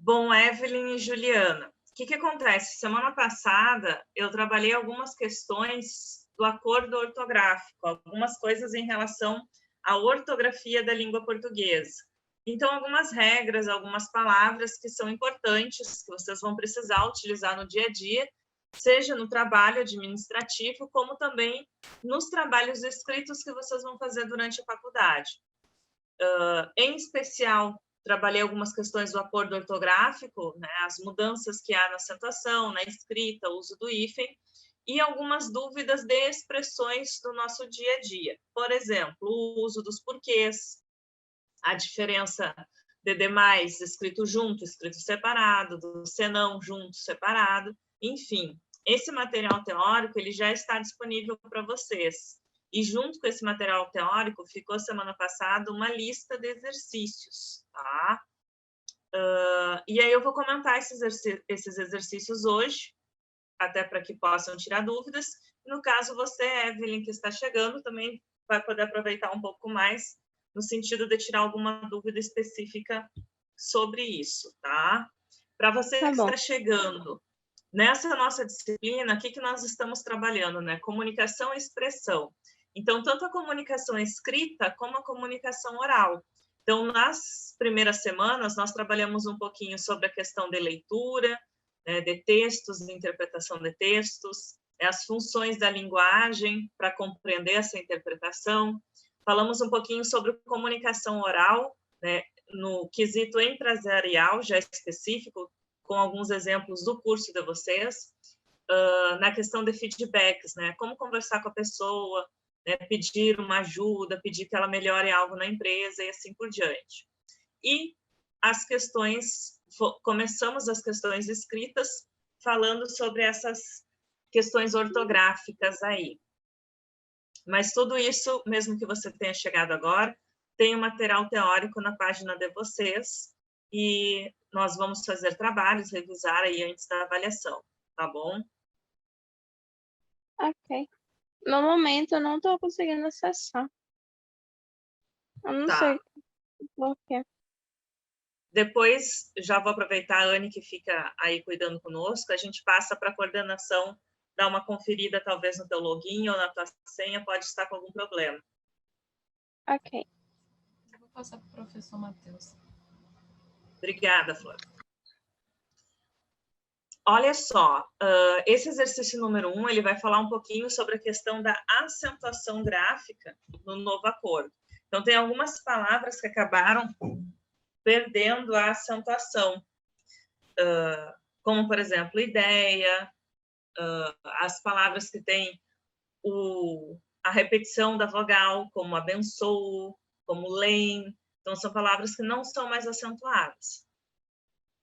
Bom, Evelyn e Juliana, o que acontece? Semana passada eu trabalhei algumas questões do acordo ortográfico, algumas coisas em relação à ortografia da língua portuguesa. Então, algumas regras, algumas palavras que são importantes, que vocês vão precisar utilizar no dia a dia, seja no trabalho administrativo, como também nos trabalhos escritos que vocês vão fazer durante a faculdade. Em especial, trabalhei algumas questões do acordo ortográfico, né, as mudanças que há na acentuação, na escrita, o uso do hífen, e algumas dúvidas de expressões do nosso dia a dia. Por exemplo, o uso dos porquês, a diferença de demais escrito junto, escrito separado, do senão junto, separado, enfim. Esse material teórico ele já está disponível para vocês. E junto com esse material teórico, ficou semana passada uma lista de exercícios, tá? E aí eu vou comentar esses exercícios hoje, até para que possam tirar dúvidas. No caso, você, Evelyn, que está chegando, também vai poder aproveitar um pouco mais, no sentido de tirar alguma dúvida específica sobre isso, tá? Para você que está chegando, nessa nossa disciplina, o que nós estamos trabalhando, né? Comunicação e expressão. Então, tanto a comunicação escrita como a comunicação oral. Então, nas primeiras semanas, nós trabalhamos um pouquinho sobre a questão de leitura, né, de textos, de interpretação de textos, as funções da linguagem para compreender essa interpretação. Falamos um pouquinho sobre comunicação oral, né, no quesito empresarial, já específico, com alguns exemplos do curso de vocês, na questão de feedbacks, né, como conversar com a pessoa, né, pedir uma ajuda, pedir que ela melhore algo na empresa e assim por diante. E as questões, começamos as questões escritas falando sobre essas questões ortográficas aí. Mas tudo isso, mesmo que você tenha chegado agora, tem um material teórico na página de vocês e nós vamos fazer trabalhos, revisar aí antes da avaliação, tá bom? Ok. No momento, eu não estou conseguindo acessar. Eu não sei por quê. Depois, já vou aproveitar a Anne, que fica aí cuidando conosco, a gente passa para a coordenação, dar uma conferida talvez no teu login ou na tua senha, pode estar com algum problema. Ok. Eu vou passar para o professor Matheus. Obrigada, Flor. Olha só, esse exercício número 1, ele vai falar um pouquinho sobre a questão da acentuação gráfica no novo acordo. Então, tem algumas palavras que acabaram perdendo a acentuação, como, por exemplo, ideia, as palavras que têm a repetição da vogal, como abençoo, como leem. Então, são palavras que não são mais acentuadas.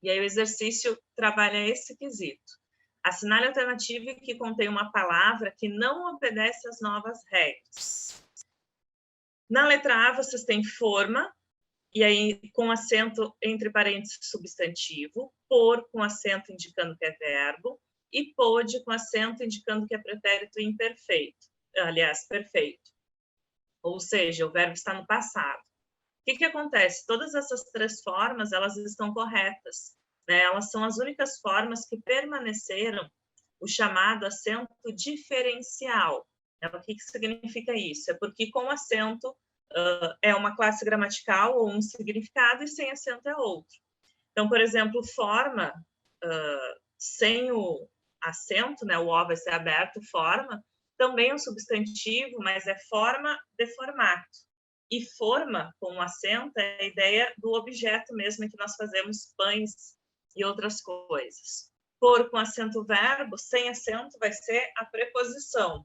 E aí o exercício trabalha esse quesito. Assinale a alternativa que contém uma palavra que não obedece às novas regras. Na letra A, vocês têm forma, e aí com acento entre parênteses substantivo, por com acento indicando que é verbo, e pôde com acento indicando que é pretérito imperfeito, aliás, perfeito. Ou seja, o verbo está no passado. O que acontece? Todas essas três formas, elas estão corretas, né? Elas são as únicas formas que permaneceram o chamado acento diferencial. O que significa isso? É porque com acento é uma classe gramatical ou um significado e sem acento é outro. Então, por exemplo, forma, sem o acento, né? O O vai ser aberto, forma, também é um substantivo, mas é forma de formato. E forma, com acento, é a ideia do objeto mesmo em que nós fazemos pães e outras coisas. Por com acento verbo, sem acento, vai ser a preposição.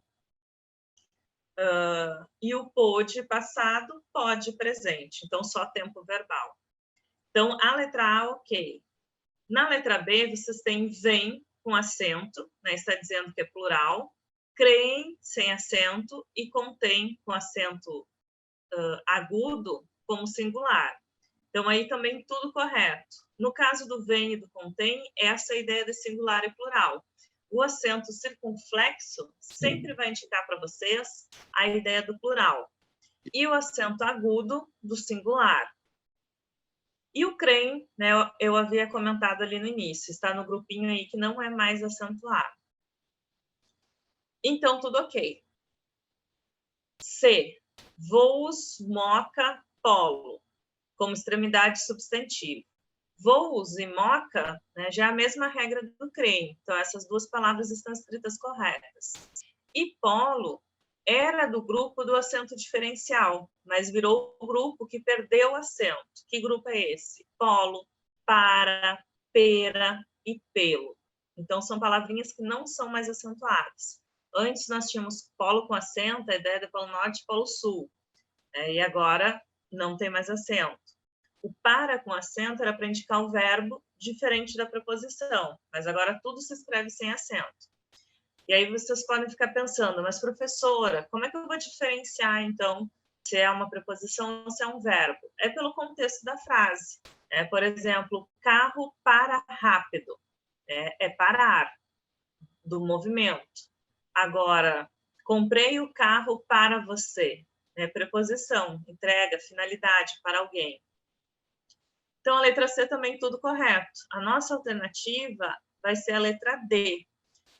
E o pôde passado, pode presente. Então, só tempo verbal. Então, a letra A, ok. Na letra B, vocês têm vem com acento, né? Está dizendo que é plural. Creem, sem acento. E contém, com acento agudo, como singular. Então, aí também tudo correto. No caso do vem e do contém, essa é a ideia de singular e plural. O acento circunflexo sempre vai indicar para vocês a ideia do plural. E o acento agudo, do singular. E o CREM, né, eu havia comentado ali no início, está no grupinho aí que não é mais acentuado. Então, tudo ok. C, voos, moca, polo, como extremidade substantiva. Voos e moca, né, já é a mesma regra do CREM. Então, essas duas palavras estão escritas corretas. E polo era do grupo do acento diferencial, mas virou o grupo que perdeu o acento. Que grupo é esse? Polo, para, pera e pelo. Então, são palavrinhas que não são mais acentuadas. Antes, nós tínhamos polo com acento, a ideia de polo norte e polo sul. E agora, não tem mais acento. O para com acento era para indicar o verbo diferente da preposição, mas agora tudo se escreve sem acento. E aí vocês podem ficar pensando, mas professora, como é que eu vou diferenciar, então, se é uma preposição ou se é um verbo? É pelo contexto da frase. Por exemplo, carro para rápido. É parar do movimento. Agora, comprei o carro para você. Preposição, entrega, finalidade para alguém. Então, a letra C também tudo correto. A nossa alternativa vai ser a letra D.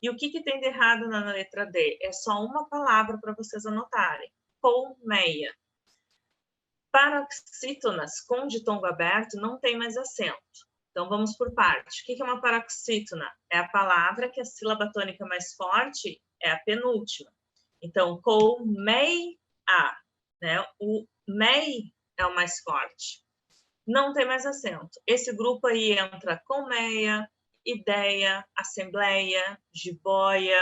E o que tem de errado na letra D? É só uma palavra para vocês anotarem. Colmeia. Paroxítonas com ditongo aberto não tem mais acento. Então, vamos por parte. O que é uma paroxítona? É a palavra que a sílaba tônica mais forte é a penúltima. Então, colmeia, né? O mei é o mais forte. Não tem mais acento. Esse grupo aí entra colmeia, ideia, assembleia, jiboia,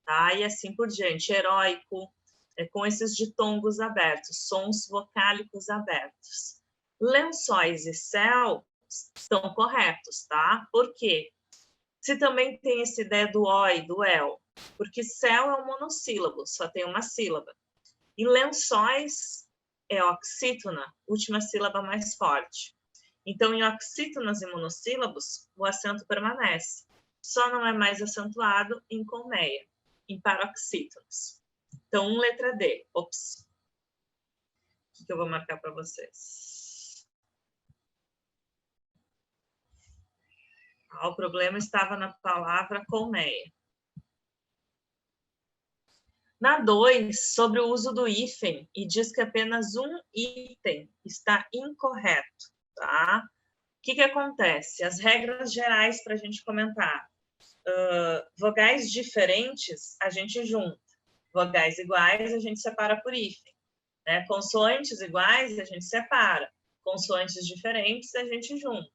tá? E assim por diante, heróico, com esses ditongos abertos, sons vocálicos abertos. Lençóis e céu estão corretos, tá? Por quê? Se também tem essa ideia do o e do el, porque céu é um monossílabo, só tem uma sílaba. E lençóis é oxítona, última sílaba mais forte. Então, em oxítonas e monossílabos, o acento permanece. Só não é mais acentuado em colmeia, em paroxítonas. Então, letra D. Ops. O que eu vou marcar para vocês? O problema estava na palavra colmeia. Na 2, sobre o uso do hífen, e diz que apenas um item está incorreto. Tá? O que acontece? As regras gerais para a gente comentar. Vogais diferentes, a gente junta. Vogais iguais, a gente separa por hífen. Né? Consoantes iguais, a gente separa. Consoantes diferentes, a gente junta.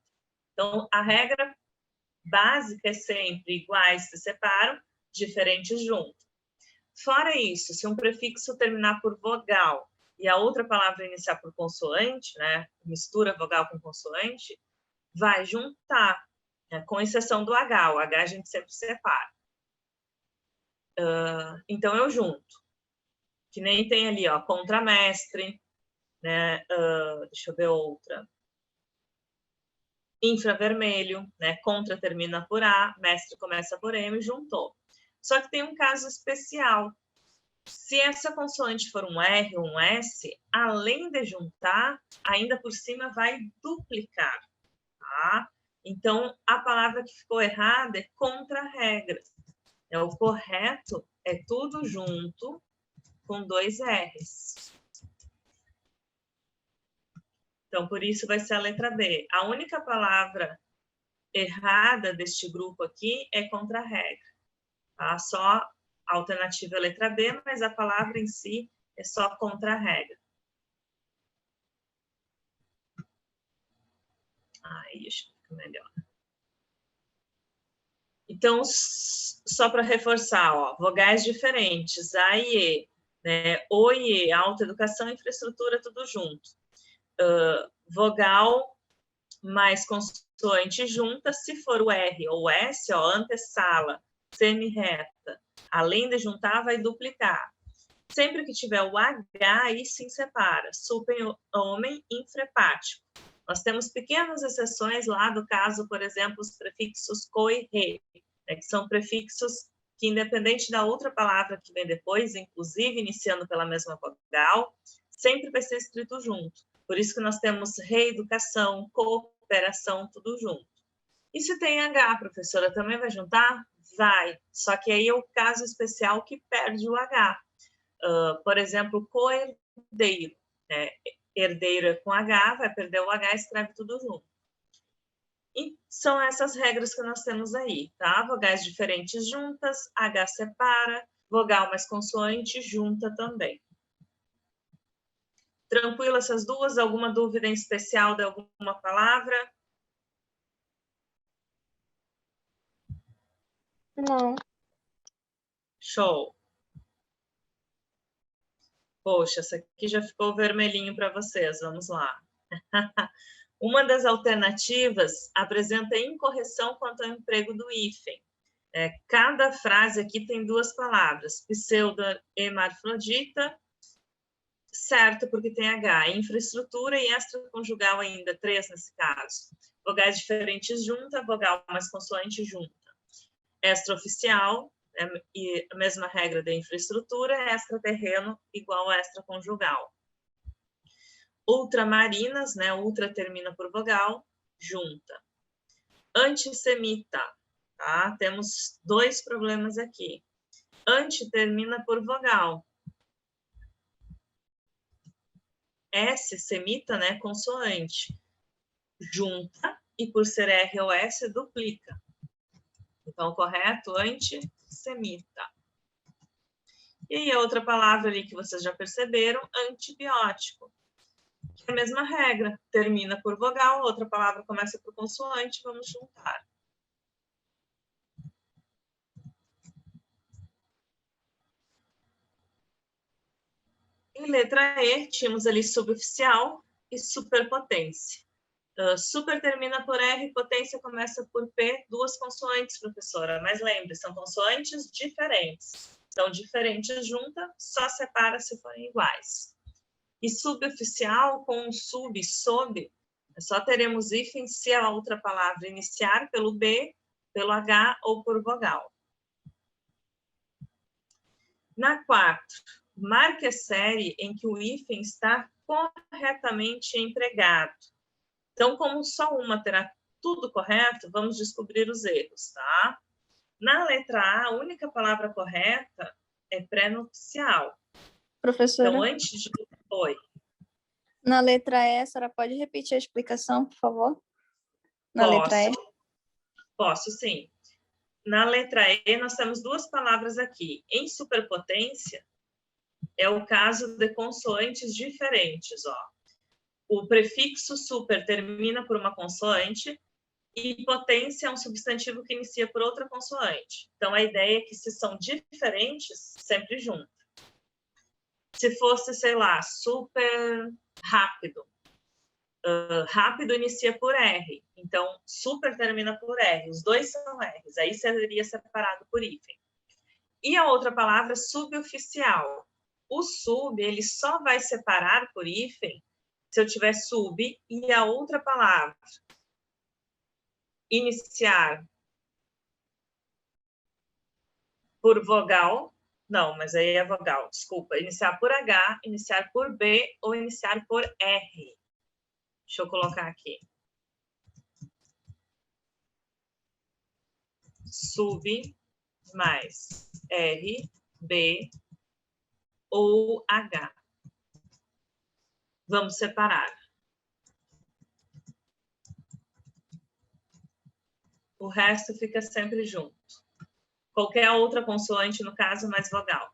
Então, a regra básica é sempre iguais se separam, diferentes juntam. Fora isso, se um prefixo terminar por vogal e a outra palavra iniciar por consoante, né, mistura vogal com consoante, vai juntar, né, com exceção do H. O H a gente sempre separa. Então, eu junto. Que nem tem ali, ó, contramestre, né, deixa eu ver outra. Infravermelho, né, contra termina por A, mestre começa por M, juntou. Só que tem um caso especial. Se essa consoante for um R ou um S, além de juntar, ainda por cima vai duplicar, tá? Então, a palavra que ficou errada é contra-regra. O correto é tudo junto com 2 R's. Então, por isso vai ser a letra B. A única palavra errada deste grupo aqui é contra-regra. Tá? Só a alternativa é a letra B, mas a palavra em si é só contra-regra. Aí, acho que fica melhor. Então, só para reforçar, ó, vogais diferentes, A e E, né? O e E, alta educação, infraestrutura, tudo junto. Vogal mais consoante junta, se for o R ou o S, ó, antessala, semi-reta. Além de juntar, vai duplicar. Sempre que tiver o H, aí sim separa. Super-homem, infrahepático. Nós temos pequenas exceções lá do caso, por exemplo, os prefixos co e re, né, que são prefixos que, independente da outra palavra que vem depois, inclusive iniciando pela mesma vogal, sempre vai ser escrito junto. Por isso que nós temos reeducação, cooperação, operação, tudo junto. E se tem H, professora, também vai juntar? Vai, só que aí é o caso especial que perde o H. Por exemplo, coerdeiro, né? Herdeiro com H, vai perder o H, escreve tudo junto. E são essas regras que nós temos aí, tá? Vogais diferentes juntas, H separa, vogal mais consoante junta também. Tranquilo essas duas? Alguma dúvida em especial de alguma palavra? Não. Show. Poxa, essa aqui já ficou vermelhinho para vocês. Vamos lá. Uma das alternativas apresenta incorreção quanto ao emprego do hífen. Cada frase aqui tem duas palavras, pseudo-hermafrodita, certo, porque tem H, infraestrutura e extraconjugal ainda, 3 nesse caso. Vogais diferentes junta, vogal mais consoante junta. Extraoficial, e a mesma regra da infraestrutura, extraterreno igual a extraconjugal. Ultramarinas, né? Ultra termina por vogal, junta. Antissemita, tá? Temos dois problemas aqui. Anti termina por vogal. S, semita, né? Consoante. Junta e por ser R ou S, duplica. Então, correto, antissemita. E a outra palavra ali que vocês já perceberam, antibiótico. Que é a mesma regra, termina por vogal, outra palavra começa por consoante, vamos juntar. Em letra E, tínhamos ali suboficial e superpotência. Super termina por R, potência começa por P, duas consoantes, professora. Mas lembre, são consoantes diferentes. Então, diferentes junta, só separa se forem iguais. E suboficial com sub, sob, só teremos hífen se a outra palavra iniciar pelo B, pelo H ou por vogal. Na 4, marque a série em que o hífen está corretamente empregado. Então, como só uma terá tudo correto, vamos descobrir os erros, tá? Na letra A, a única palavra correta é pré-nupcial. Professora, Então, antes de... Oi. na letra E, a senhora pode repetir a explicação, por favor? Na letra E. Posso, sim. Na letra E, nós temos duas palavras aqui. Em superpotência, é o caso de consoantes diferentes, ó. O prefixo super termina por uma consoante e potência é um substantivo que inicia por outra consoante. Então, a ideia é que se são diferentes, sempre junto. Se fosse, sei lá, super rápido, rápido inicia por R. Então, super termina por R. Os dois são R's. Aí seria separado por hífen. E a outra palavra, suboficial. O sub, ele só vai separar por hífen se eu tiver sub e a outra palavra iniciar por vogal, não, mas aí é vogal, desculpa, iniciar por H, iniciar por B ou iniciar por R. Deixa eu colocar aqui. Sub mais R, B ou H. Vamos separar. O resto fica sempre junto. Qualquer outra consoante, no caso, mais vogal.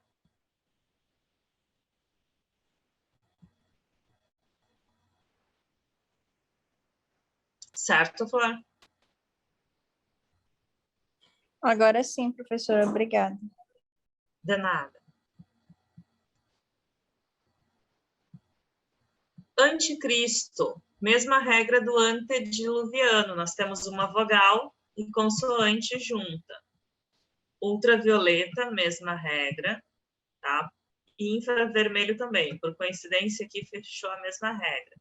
Certo, Flor? Agora sim, professora, obrigada. De nada. Anticristo, mesma regra do antediluviano. Nós temos uma vogal e consoante junta. Ultravioleta, mesma regra, tá? E infravermelho também. Por coincidência, aqui fechou a mesma regra.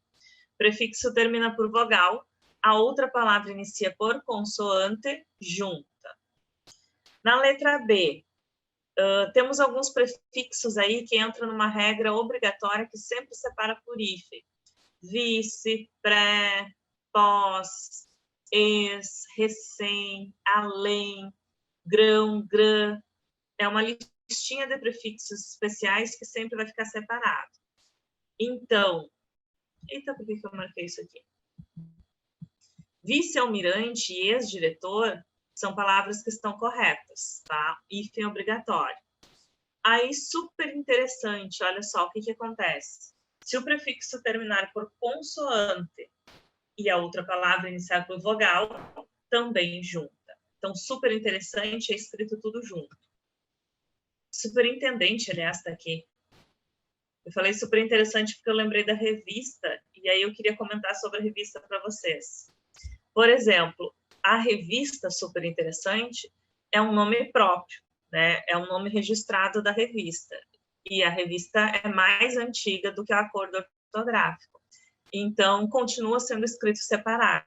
Prefixo termina por vogal, a outra palavra inicia por consoante junta. Na letra B, temos alguns prefixos aí que entram numa regra obrigatória que sempre separa por hífen. Vice, pré, pós, ex, recém, além, grão, grã. É uma listinha de prefixos especiais que sempre vai ficar separado. Então, eita, por que eu marquei isso aqui? Vice-almirante e ex-diretor são palavras que estão corretas, tá? Hífen obrigatório. Aí, super interessante, olha só o que acontece. Se o prefixo terminar por consoante e a outra palavra iniciar por vogal, também junta. Então, super interessante, é escrito tudo junto. Superintendente, aliás, está aqui. Eu falei super interessante porque eu lembrei da revista, e aí eu queria comentar sobre a revista para vocês. Por exemplo, a revista super interessante é um nome próprio, né? É um nome registrado da revista. E a revista é mais antiga do que o acordo ortográfico. Então, continua sendo escrito separado.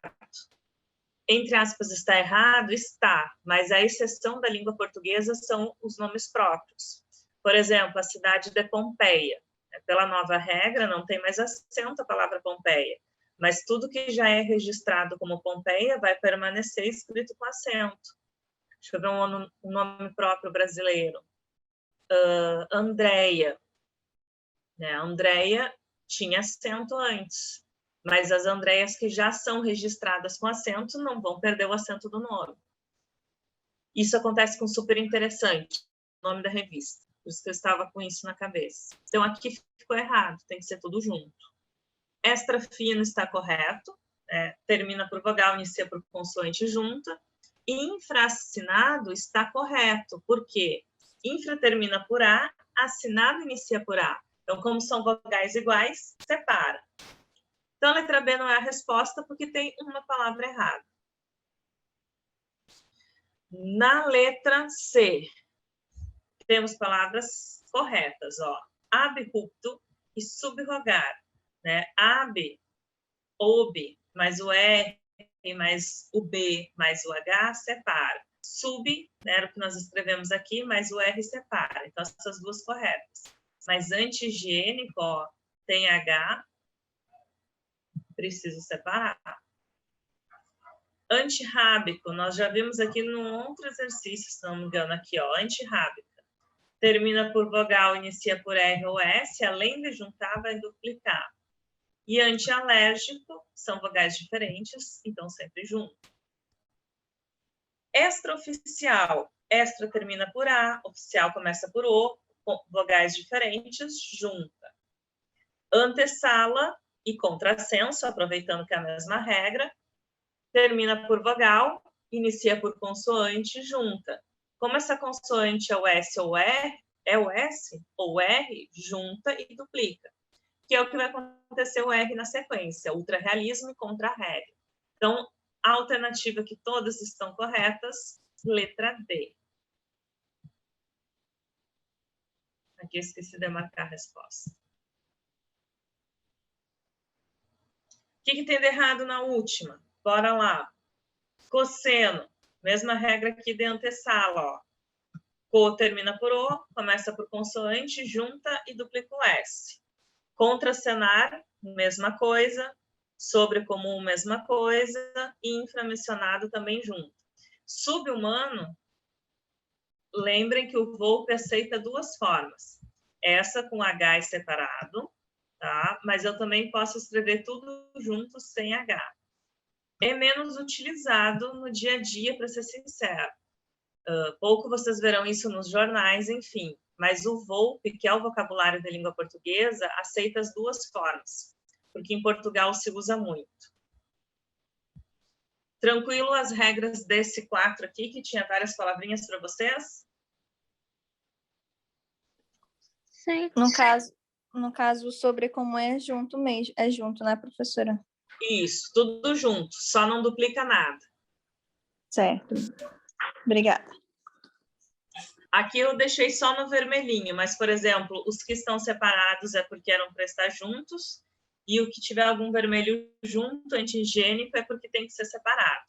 Entre aspas, está errado? Está, mas a exceção da língua portuguesa são os nomes próprios. Por exemplo, a cidade de Pompeia. Pela nova regra, não tem mais acento a palavra Pompeia, mas tudo que já é registrado como Pompeia vai permanecer escrito com acento. Deixa eu ver um nome próprio brasileiro. Andréia. Né? Andréia tinha acento antes, mas as Andréias que já são registradas com acento não vão perder o acento do nome. Isso acontece com super interessante, o nome da revista. Por isso que eu estava com isso na cabeça. Então, aqui ficou errado, tem que ser tudo junto. Extra fino está correto, termina por vogal, inicia por consoante junta. Infra-assinado está correto, porque infra termina por A, assinado inicia por A. Então, como são vogais iguais, separa. Então, a letra B não é a resposta, porque tem uma palavra errada. Na letra C, temos palavras corretas, ó. Abrupto e subrogar, né? Ab, ob, mais o R, mais o B, mais o H, separa. Sub, né, era o que nós escrevemos aqui, mais o R separa. Então, essas duas corretas. Mas anti-higiênico, ó, tem H, preciso separar. Antirrábico, nós já vimos aqui no outro exercício, se não me engano, aqui, ó, antirrábica. Termina por vogal, inicia por R ou S, além de juntar, vai duplicar. E antialérgico, são vogais diferentes, então sempre junto. Extraoficial, extra termina por A, oficial começa por O, vogais diferentes, junta. Antessala e contrassenso, aproveitando que é a mesma regra, termina por vogal, inicia por consoante, junta. Como essa consoante é o S ou R, é o S ou R, junta e duplica. Que é o que vai acontecer o R na sequência, ultrarrealismo e contra-regra. Então, a alternativa que todas estão corretas, letra D. Aqui eu esqueci de marcar a resposta. O que tem de errado na última? Bora lá. Cosseno, mesma regra aqui de antessala, ó. Co termina por O, começa por consoante, junta e duplica o S. Contracenar, mesma coisa. Sobre comum, mesma coisa. E inframencionado também junto. Subhumano, lembrem que o Volpe aceita duas formas. Essa com H separado, tá? Mas eu também posso escrever tudo junto sem H. É menos utilizado no dia a dia, para ser sincero. Pouco vocês verão isso nos jornais, enfim. Mas o Volpe, que é o vocabulário da língua portuguesa, aceita as duas formas, porque em Portugal se usa muito. Tranquilo as regras desse 4 aqui, que tinha várias palavrinhas para vocês? Sim. No caso, sobre como é junto mesmo. É junto, né, professora? Isso, tudo junto, só não duplica nada. Certo. Obrigada. Aqui eu deixei só no vermelhinho, mas, por exemplo, os que estão separados é porque eram para estar juntos, e o que tiver algum vermelho junto, anti-higiênico, é porque tem que ser separado.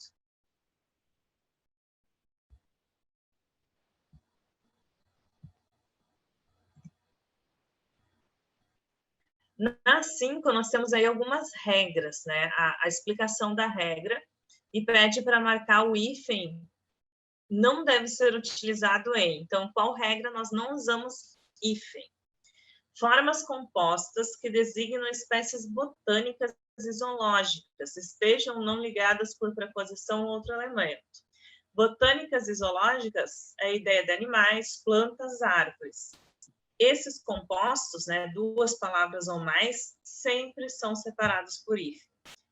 Na 5, nós temos aí algumas regras, né? A explicação da regra, e pede para marcar o hífen, não deve ser utilizado em. Então, qual regra nós não usamos hífen? Formas compostas que designam espécies botânicas e zoológicas, estejam ou não ligadas por preposição ou outro elemento. Botânicas e zoológicas é a ideia de animais, plantas, árvores. Esses compostos, né, duas palavras ou mais, sempre são separados por hífen.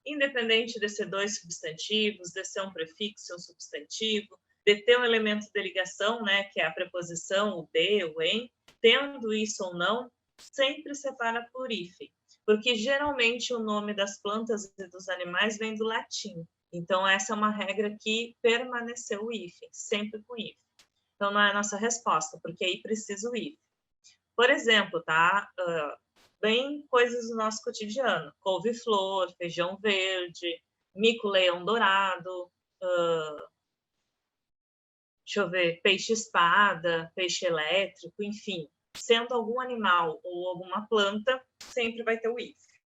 Independente de ser dois substantivos, de ser um prefixo e um substantivo, de ter um elemento de ligação, né, que é a preposição, o de, o em, tendo isso ou não, sempre separa por hífen, porque geralmente o nome das plantas e dos animais vem do latim. Então, essa é uma regra que permaneceu o hífen, sempre com hífen. Então, não é a nossa resposta, porque aí precisa o hífen. Por exemplo, tá? Bem coisas do nosso cotidiano. Couve-flor, feijão verde, mico-leão dourado, deixa eu ver, peixe-espada, peixe elétrico, enfim. Sendo algum animal ou alguma planta, sempre vai ter o hífen.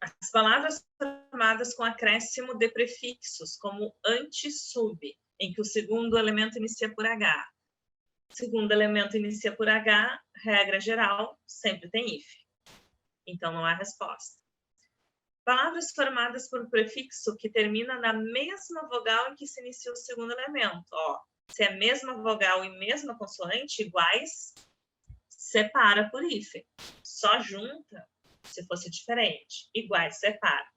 As palavras formadas com acréscimo de prefixos, como anti-sub, em que o segundo elemento inicia por H. Segundo elemento inicia por H, regra geral, sempre tem hífen. Então, não há resposta. Palavras formadas por prefixo que termina na mesma vogal em que se inicia o segundo elemento. Ó, se é mesma vogal e mesma consoante, iguais, separa por hífen. Só junta se fosse diferente. Iguais, separa.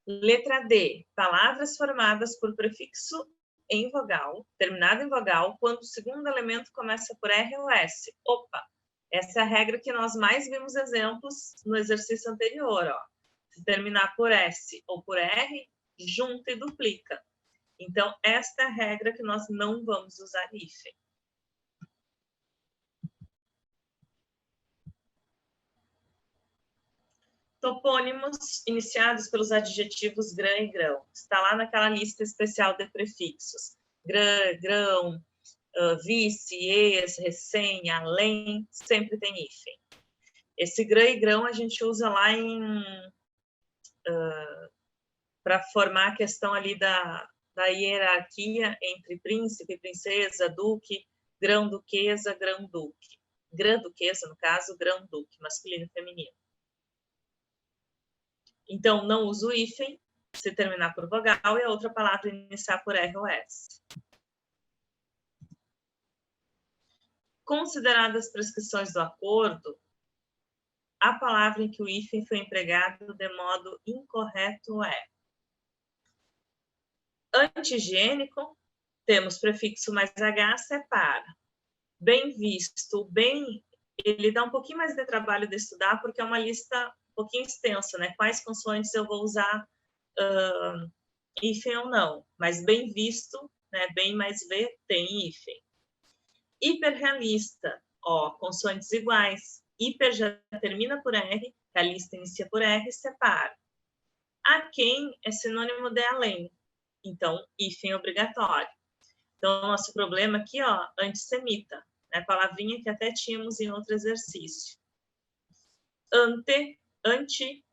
Letra D. Palavras formadas por prefixo em vogal, terminado em vogal, quando o segundo elemento começa por R ou S. Opa! Essa é a regra que nós mais vimos exemplos no exercício anterior. Ó. Se terminar por S ou por R, junta e duplica. Então, esta é a regra que nós não vamos usar hífen. Topônimos iniciados pelos adjetivos grã e grão. Está lá naquela lista especial de prefixos. Grã, grão, vice, ex, recém, além, sempre tem hífen. Esse grã e grão a gente usa lá para formar a questão ali da hierarquia entre príncipe, princesa, duque, grão-duquesa, grão-duque. Grã-duquesa, no caso, grão-duque, masculino e feminino. Então, não uso hífen se terminar por vogal e a outra palavra iniciar por R ou S. Consideradas prescrições do acordo, a palavra em que o hífen foi empregado de modo incorreto é anti-higiênico, temos prefixo mais H, separa. Bem visto, bem, ele dá um pouquinho mais de trabalho de estudar, porque é uma lista um pouquinho extensa, né? Quais consoantes eu vou usar hífen ou não. Mas bem visto, né? Bem mais V, tem hífen. Hiperrealista, ó, consoantes iguais. Hiper já termina por R, realista inicia por R, separa. Aquém é sinônimo de além. Então, hífen obrigatório. Então, nosso problema aqui, ó, antissemita, né? Palavrinha que até tínhamos em outro exercício. Anti,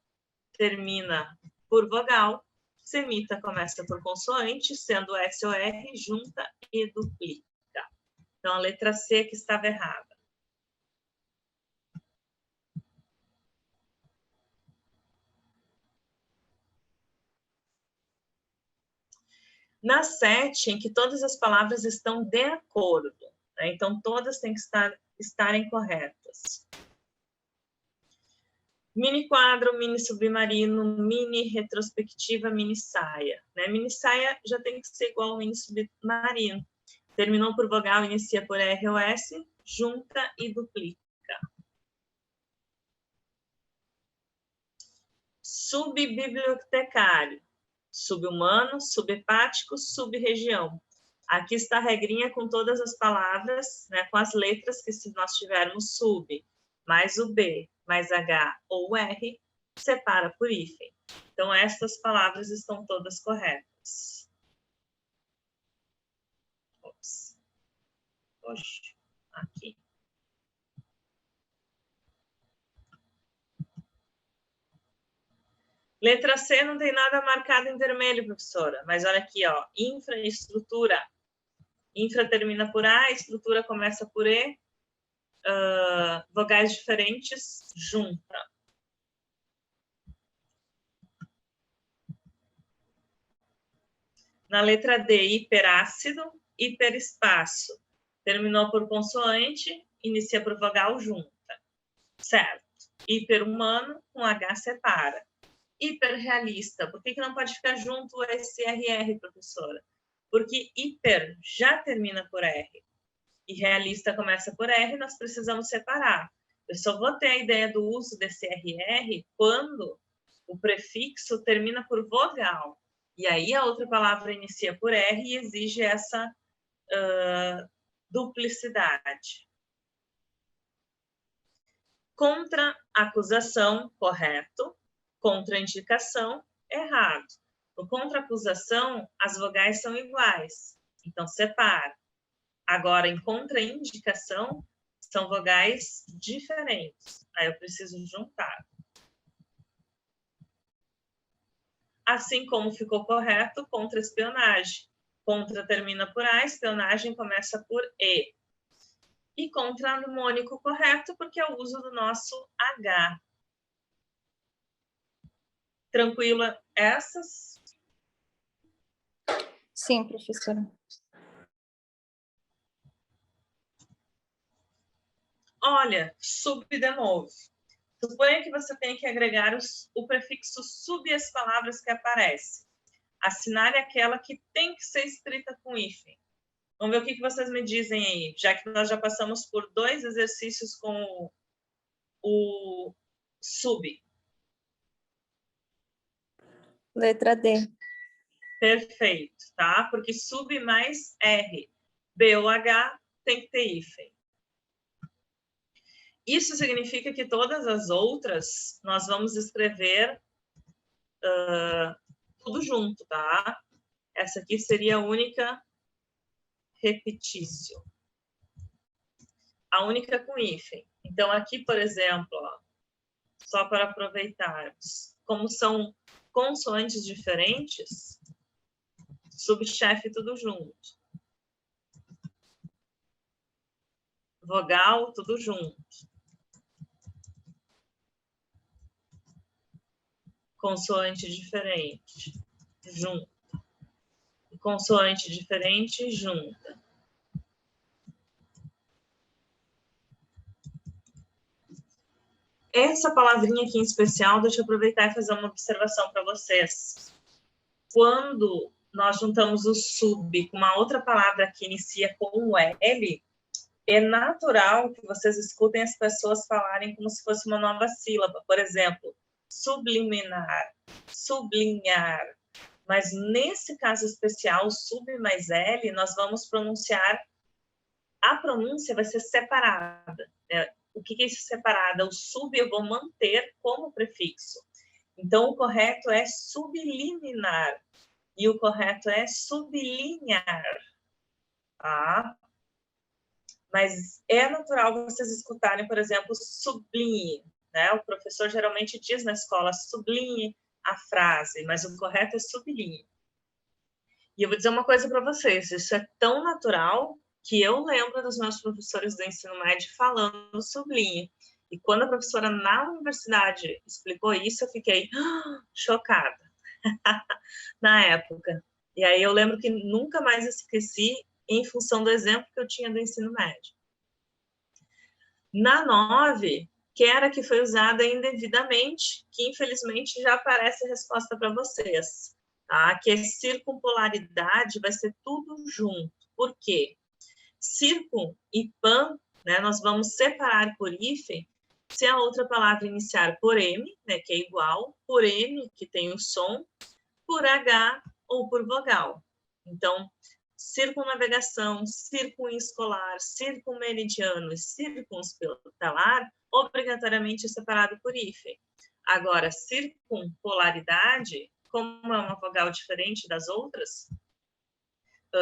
termina por vogal, semita começa por consoante, sendo S ou R, junta e duplica. Então, a letra C que estava errada. Na 7, em que todas as palavras estão de acordo, né? Então, todas têm que estarem corretas. Mini quadro, mini submarino, mini retrospectiva, mini saia. Né? Mini saia já tem que ser igual ao mini submarino. Terminou por vogal, inicia por R ou S, junta e duplica. Subbibliotecário. Subhumano, subhepático, sub-região. Aqui está a regrinha com todas as palavras, né, com as letras que se nós tivermos sub, mais o B, mais H ou o R, separa por hífen. Então, estas palavras estão todas corretas. Ops. Oxe, aqui. Letra C não tem nada marcado em vermelho, professora. Mas olha aqui, ó. Infraestrutura. Infra termina por A, estrutura começa por E. Vogais diferentes, junta. Na letra D, hiperácido, hiperespaço. Terminou por consoante, inicia por vogal, junta. Certo. Hiperhumano, com H separa. Hiperrealista. Por que não pode ficar junto esse RR, professora? Porque hiper já termina por R. E realista começa por R, nós precisamos separar. Eu só vou ter a ideia do uso desse RR quando o prefixo termina por vogal. E aí a outra palavra inicia por R e exige essa duplicidade. Contra-acusação, correto. Contraindicação, errado. No contra-acusação, as vogais são iguais. Então, separa. Agora, em contraindicação, são vogais diferentes. Aí eu preciso juntar. Assim como ficou correto, contra-espionagem. Contra termina por A, espionagem começa por E. E contra-mnemônico correto, porque é o uso do nosso H. Tranquila essas? Sim, professora. Olha, sub de novo. Suponha que você tem que agregar o prefixo sub às palavras que aparecem. Assinale aquela que tem que ser escrita com hífen. Vamos ver o que vocês me dizem aí, já que nós já passamos por 2 exercícios com o sub. Letra D. Perfeito, tá? Porque sub mais R. B ou H tem que ter hífen. Isso significa que todas as outras nós vamos escrever tudo junto, tá? Essa aqui seria a única repetício. A única com hífen. Então, aqui, por exemplo, ó, só para aproveitarmos, como são consoantes diferentes, subchefe tudo junto. Vogal tudo junto. Consoante diferente, junto. Consoante diferente, junta. Essa palavrinha aqui em especial, deixa eu aproveitar e fazer uma observação para vocês. Quando nós juntamos o sub com uma outra palavra que inicia com o L, é natural que vocês escutem as pessoas falarem como se fosse uma nova sílaba. Por exemplo, subliminar, sublinhar. Mas nesse caso especial, sub mais L, nós vamos pronunciar, a pronúncia vai ser separada. O que é isso separada? O sub eu vou manter como prefixo. Então, o correto é subliminar e o correto é sublinhar. Tá? Mas é natural vocês escutarem, por exemplo, sublinhe. Né? O professor geralmente diz na escola, sublinhe a frase, mas o correto é sublinhe. E eu vou dizer uma coisa para vocês, isso é tão natural que eu lembro dos meus professores do ensino médio falando sublinhe. E quando a professora na universidade explicou isso, eu fiquei chocada na época. E aí eu lembro que nunca mais esqueci em função do exemplo que eu tinha do ensino médio. Na 9, que era que foi usada indevidamente, que infelizmente já aparece a resposta para vocês. Tá? Que é circumpolaridade, vai ser tudo junto. Por quê? Circum e pan, né, nós vamos separar por hífen se a outra palavra iniciar por M, né, que é igual, por M, que tem o som, por H ou por vogal. Então, circunnavegação, circunescolar, circummeridiano e circunhospitalar, obrigatoriamente separado por hífen. Agora, circumpolaridade, como é uma vogal diferente das outras,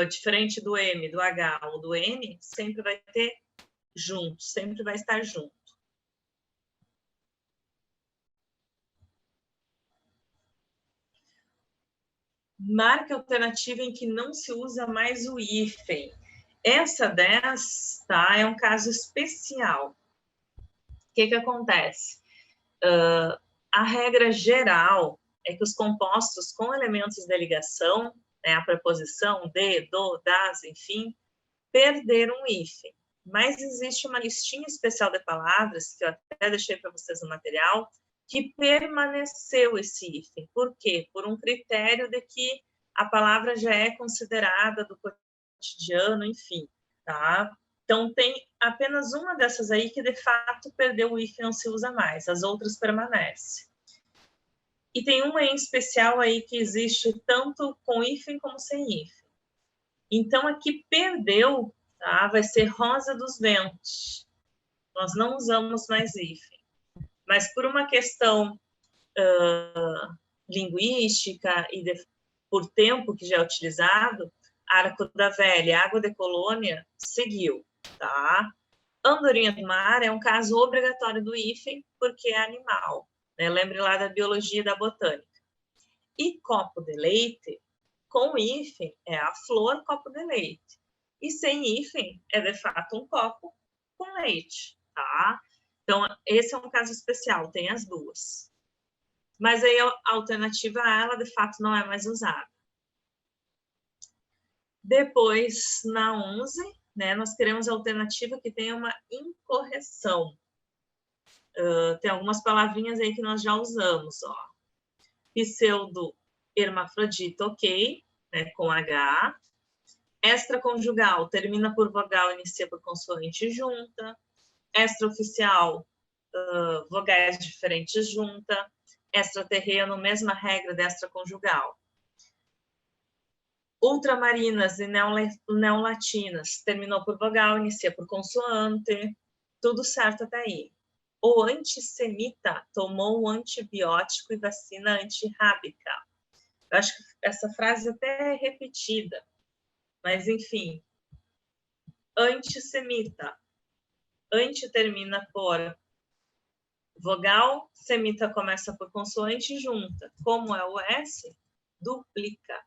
diferente do M, do H ou do N, sempre vai ter junto, sempre vai estar junto. Marque a alternativa em que não se usa mais o hífen. Essa 10, tá, é um caso especial. O que acontece? A regra geral é que os compostos com elementos de ligação, né, a preposição de, do, das, enfim, perderam o hífen. Mas existe uma listinha especial de palavras, que eu até deixei para vocês no material, que permaneceu esse hífen. Por quê? Por um critério de que a palavra já é considerada do cotidiano, enfim, tá? Então, tem apenas uma dessas aí que, de fato, perdeu o hífen, não se usa mais. As outras permanecem. E tem uma em especial aí que existe tanto com hífen como sem hífen. Então, aqui perdeu, tá? Vai ser Rosa dos Ventos. Nós não usamos mais hífen. Mas por uma questão linguística e por tempo que já é utilizado, Arco da Velha, Água de Colônia, seguiu, tá? Andorinha do mar é um caso obrigatório do hífen, porque é animal, né? Lembre lá da biologia e da botânica. E copo de leite, com hífen, é a flor copo de leite. E sem hífen, é de fato um copo com leite, tá? Então, esse é um caso especial, tem as duas. Mas aí a alternativa A, ela de fato não é mais usada. Depois, na 11, né, nós queremos a alternativa que tenha uma incorreção. Tem algumas palavrinhas aí que nós já usamos, ó. Pseudo hermafrodita, ok, né, com H. Extraconjugal, termina por vogal, inicia por consoante junta. Extraoficial, vogais diferentes junta. Extraterreno, mesma regra da extraconjugal. Ultramarinas e neolatinas, terminou por vogal, inicia por consoante, tudo certo até aí. O antissemita tomou o antibiótico e vacina antirrábica. Eu acho que essa frase até é repetida, mas enfim. Antissemita. Anti termina por vogal, semita começa por consoante junta. Como é o S, duplica.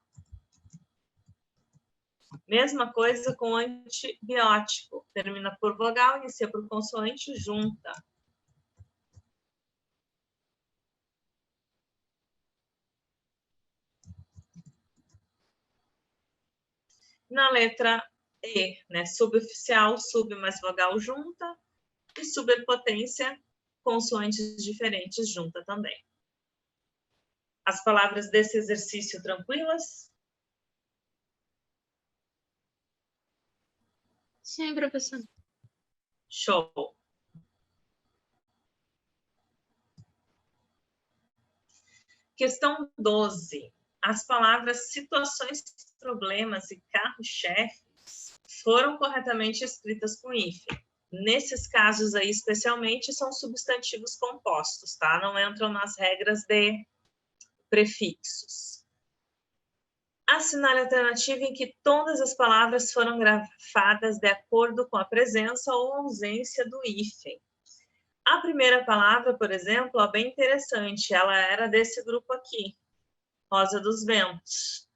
Mesma coisa com antibiótico. Termina por vogal, inicia por consoante junta. Na letra E, né? Suboficial, sub mais vogal junta. E superpotência, consoantes diferentes junta também. As palavras desse exercício tranquilas? Sim, professor. Show. Questão 12. As palavras situações, problemas e carro-chefes foram corretamente escritas com hífen. Nesses casos aí, especialmente, são substantivos compostos, tá? Não entram nas regras de prefixos. Assinale a alternativa em que todas as palavras foram grafadas de acordo com a presença ou ausência do hífen. A primeira palavra, por exemplo, é bem interessante. Ela era desse grupo aqui, Rosa dos Ventos,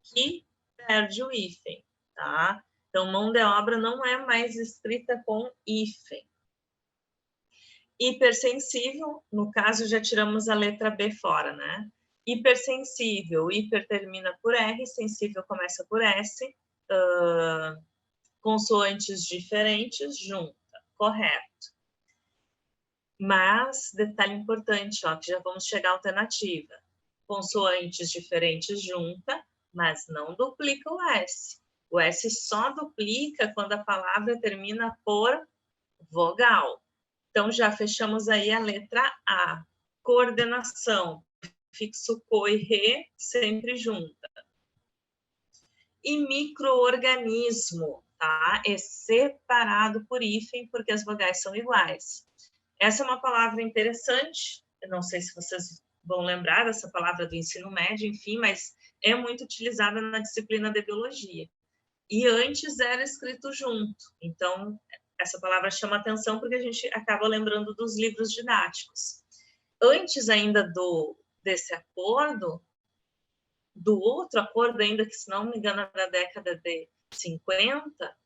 que perde o hífen, tá? Então, mão de obra não é mais escrita com hífen. Hipersensível, no caso, já tiramos a letra B fora, né? Hipersensível, hiper termina por R, sensível começa por S, consoantes diferentes, junta, correto. Mas, detalhe importante, ó, que já vamos chegar à alternativa. Consoantes diferentes junta, mas não duplica o S. O S só duplica quando a palavra termina por vogal. Então, já fechamos aí a letra A. Coordenação, fixo co e re, sempre junta. E micro-organismo, tá? É separado por hífen, porque as vogais são iguais. Essa é uma palavra interessante, eu não sei se vocês vão lembrar dessa palavra do ensino médio, enfim, mas é muito utilizada na disciplina de biologia. E antes era escrito junto, então essa palavra chama atenção porque a gente acaba lembrando dos livros didáticos. Antes ainda desse acordo, do outro acordo, ainda que, se não me engano, da década de 50,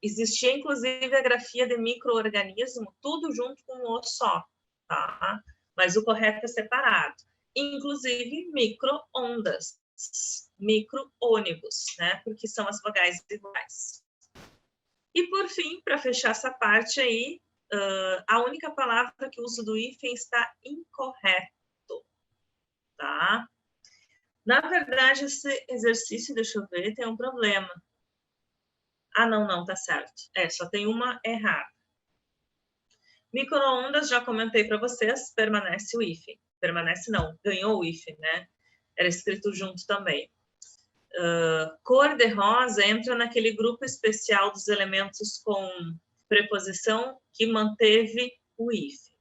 existia, inclusive, a grafia de micro-organismo, tudo junto com o O só, tá? Mas o correto é separado. Inclusive, micro-ondas, micro-ônibus, né? Porque são as vogais iguais. E, por fim, para fechar essa parte aí, a única palavra que o uso do hífen está incorreto, tá? Na verdade, esse exercício, deixa eu ver, tem um problema. Ah, não, tá certo. Só tem uma errada. Micro-ondas, já comentei para vocês, permanece o hífen. Permanece não, ganhou o hífen, né? Era escrito junto também. Cor de rosa entra naquele grupo especial dos elementos com preposição que manteve o hífen.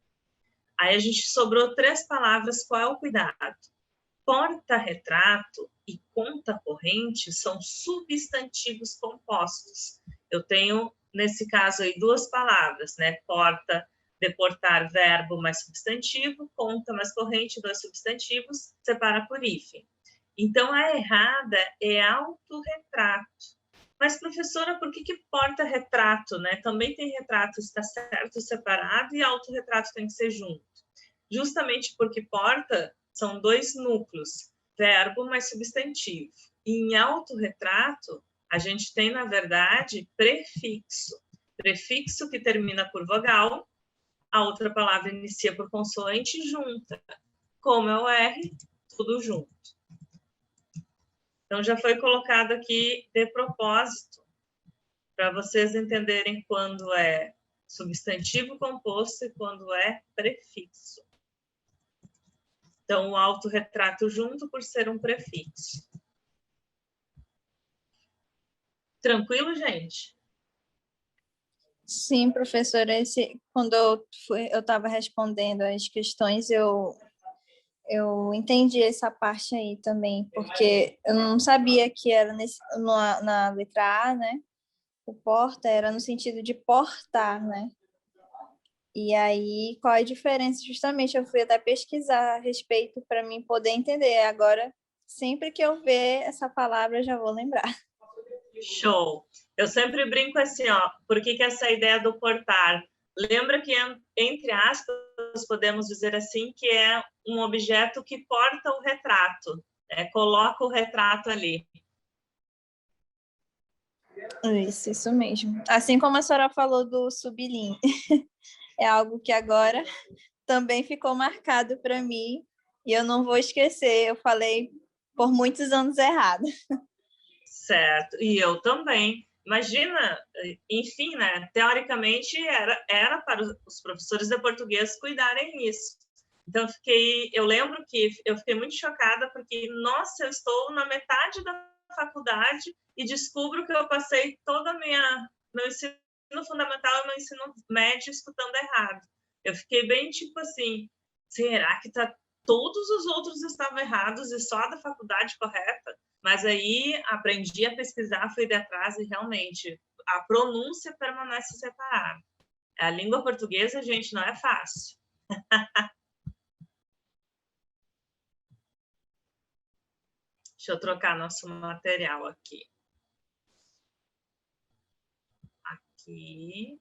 Aí a gente sobrou 3 palavras, qual é o cuidado? Porta-retrato e conta corrente são substantivos compostos. Eu tenho, nesse caso aí, 2 palavras, né? Porta, deportar, verbo mais substantivo, conta mais corrente, 2 substantivos, separa por hífen. Então, a errada é autorretrato. Mas, professora, por que porta-retrato, né? Também tem retrato, está certo, separado, e autorretrato tem que ser junto. Justamente porque porta são 2 núcleos, verbo mais substantivo. E em autorretrato, a gente tem, na verdade, prefixo. Prefixo que termina por vogal, a outra palavra inicia por consoante junta. Como é o R, tudo junto. Então, já foi colocado aqui de propósito, para vocês entenderem quando é substantivo composto e quando é prefixo. Então, o autorretrato junto por ser um prefixo. Tranquilo, gente? Sim, professora, quando eu estava respondendo as questões, eu entendi essa parte aí também, porque eu não sabia que era na letra A, né? O porta era no sentido de portar, né? E aí, qual é a diferença? Justamente, eu fui até pesquisar a respeito para mim poder entender. Agora, sempre que eu ver essa palavra, eu já vou lembrar. Show! Eu sempre brinco assim, ó, por que essa ideia do portar? Lembra que, entre aspas, podemos dizer assim, que é um objeto que porta o retrato, né? Coloca o retrato ali. Isso mesmo. Assim como a senhora falou do sublinho. É algo que agora também ficou marcado para mim e eu não vou esquecer. Eu falei por muitos anos errado. Certo, e eu também. Imagina, enfim, né? Teoricamente era para os professores de português cuidarem disso. Então eu lembro que eu fiquei muito chocada porque, nossa, eu estou na metade da faculdade e descubro que eu passei toda meu ensino fundamental e meu ensino médio escutando errado. Eu fiquei bem tipo assim, será que todos os outros estavam errados e só a da faculdade correta? Mas aí aprendi a pesquisar, fui de atrás e realmente a pronúncia permanece separada. A língua portuguesa, gente, não é fácil. Deixa eu trocar nosso material aqui. Aqui.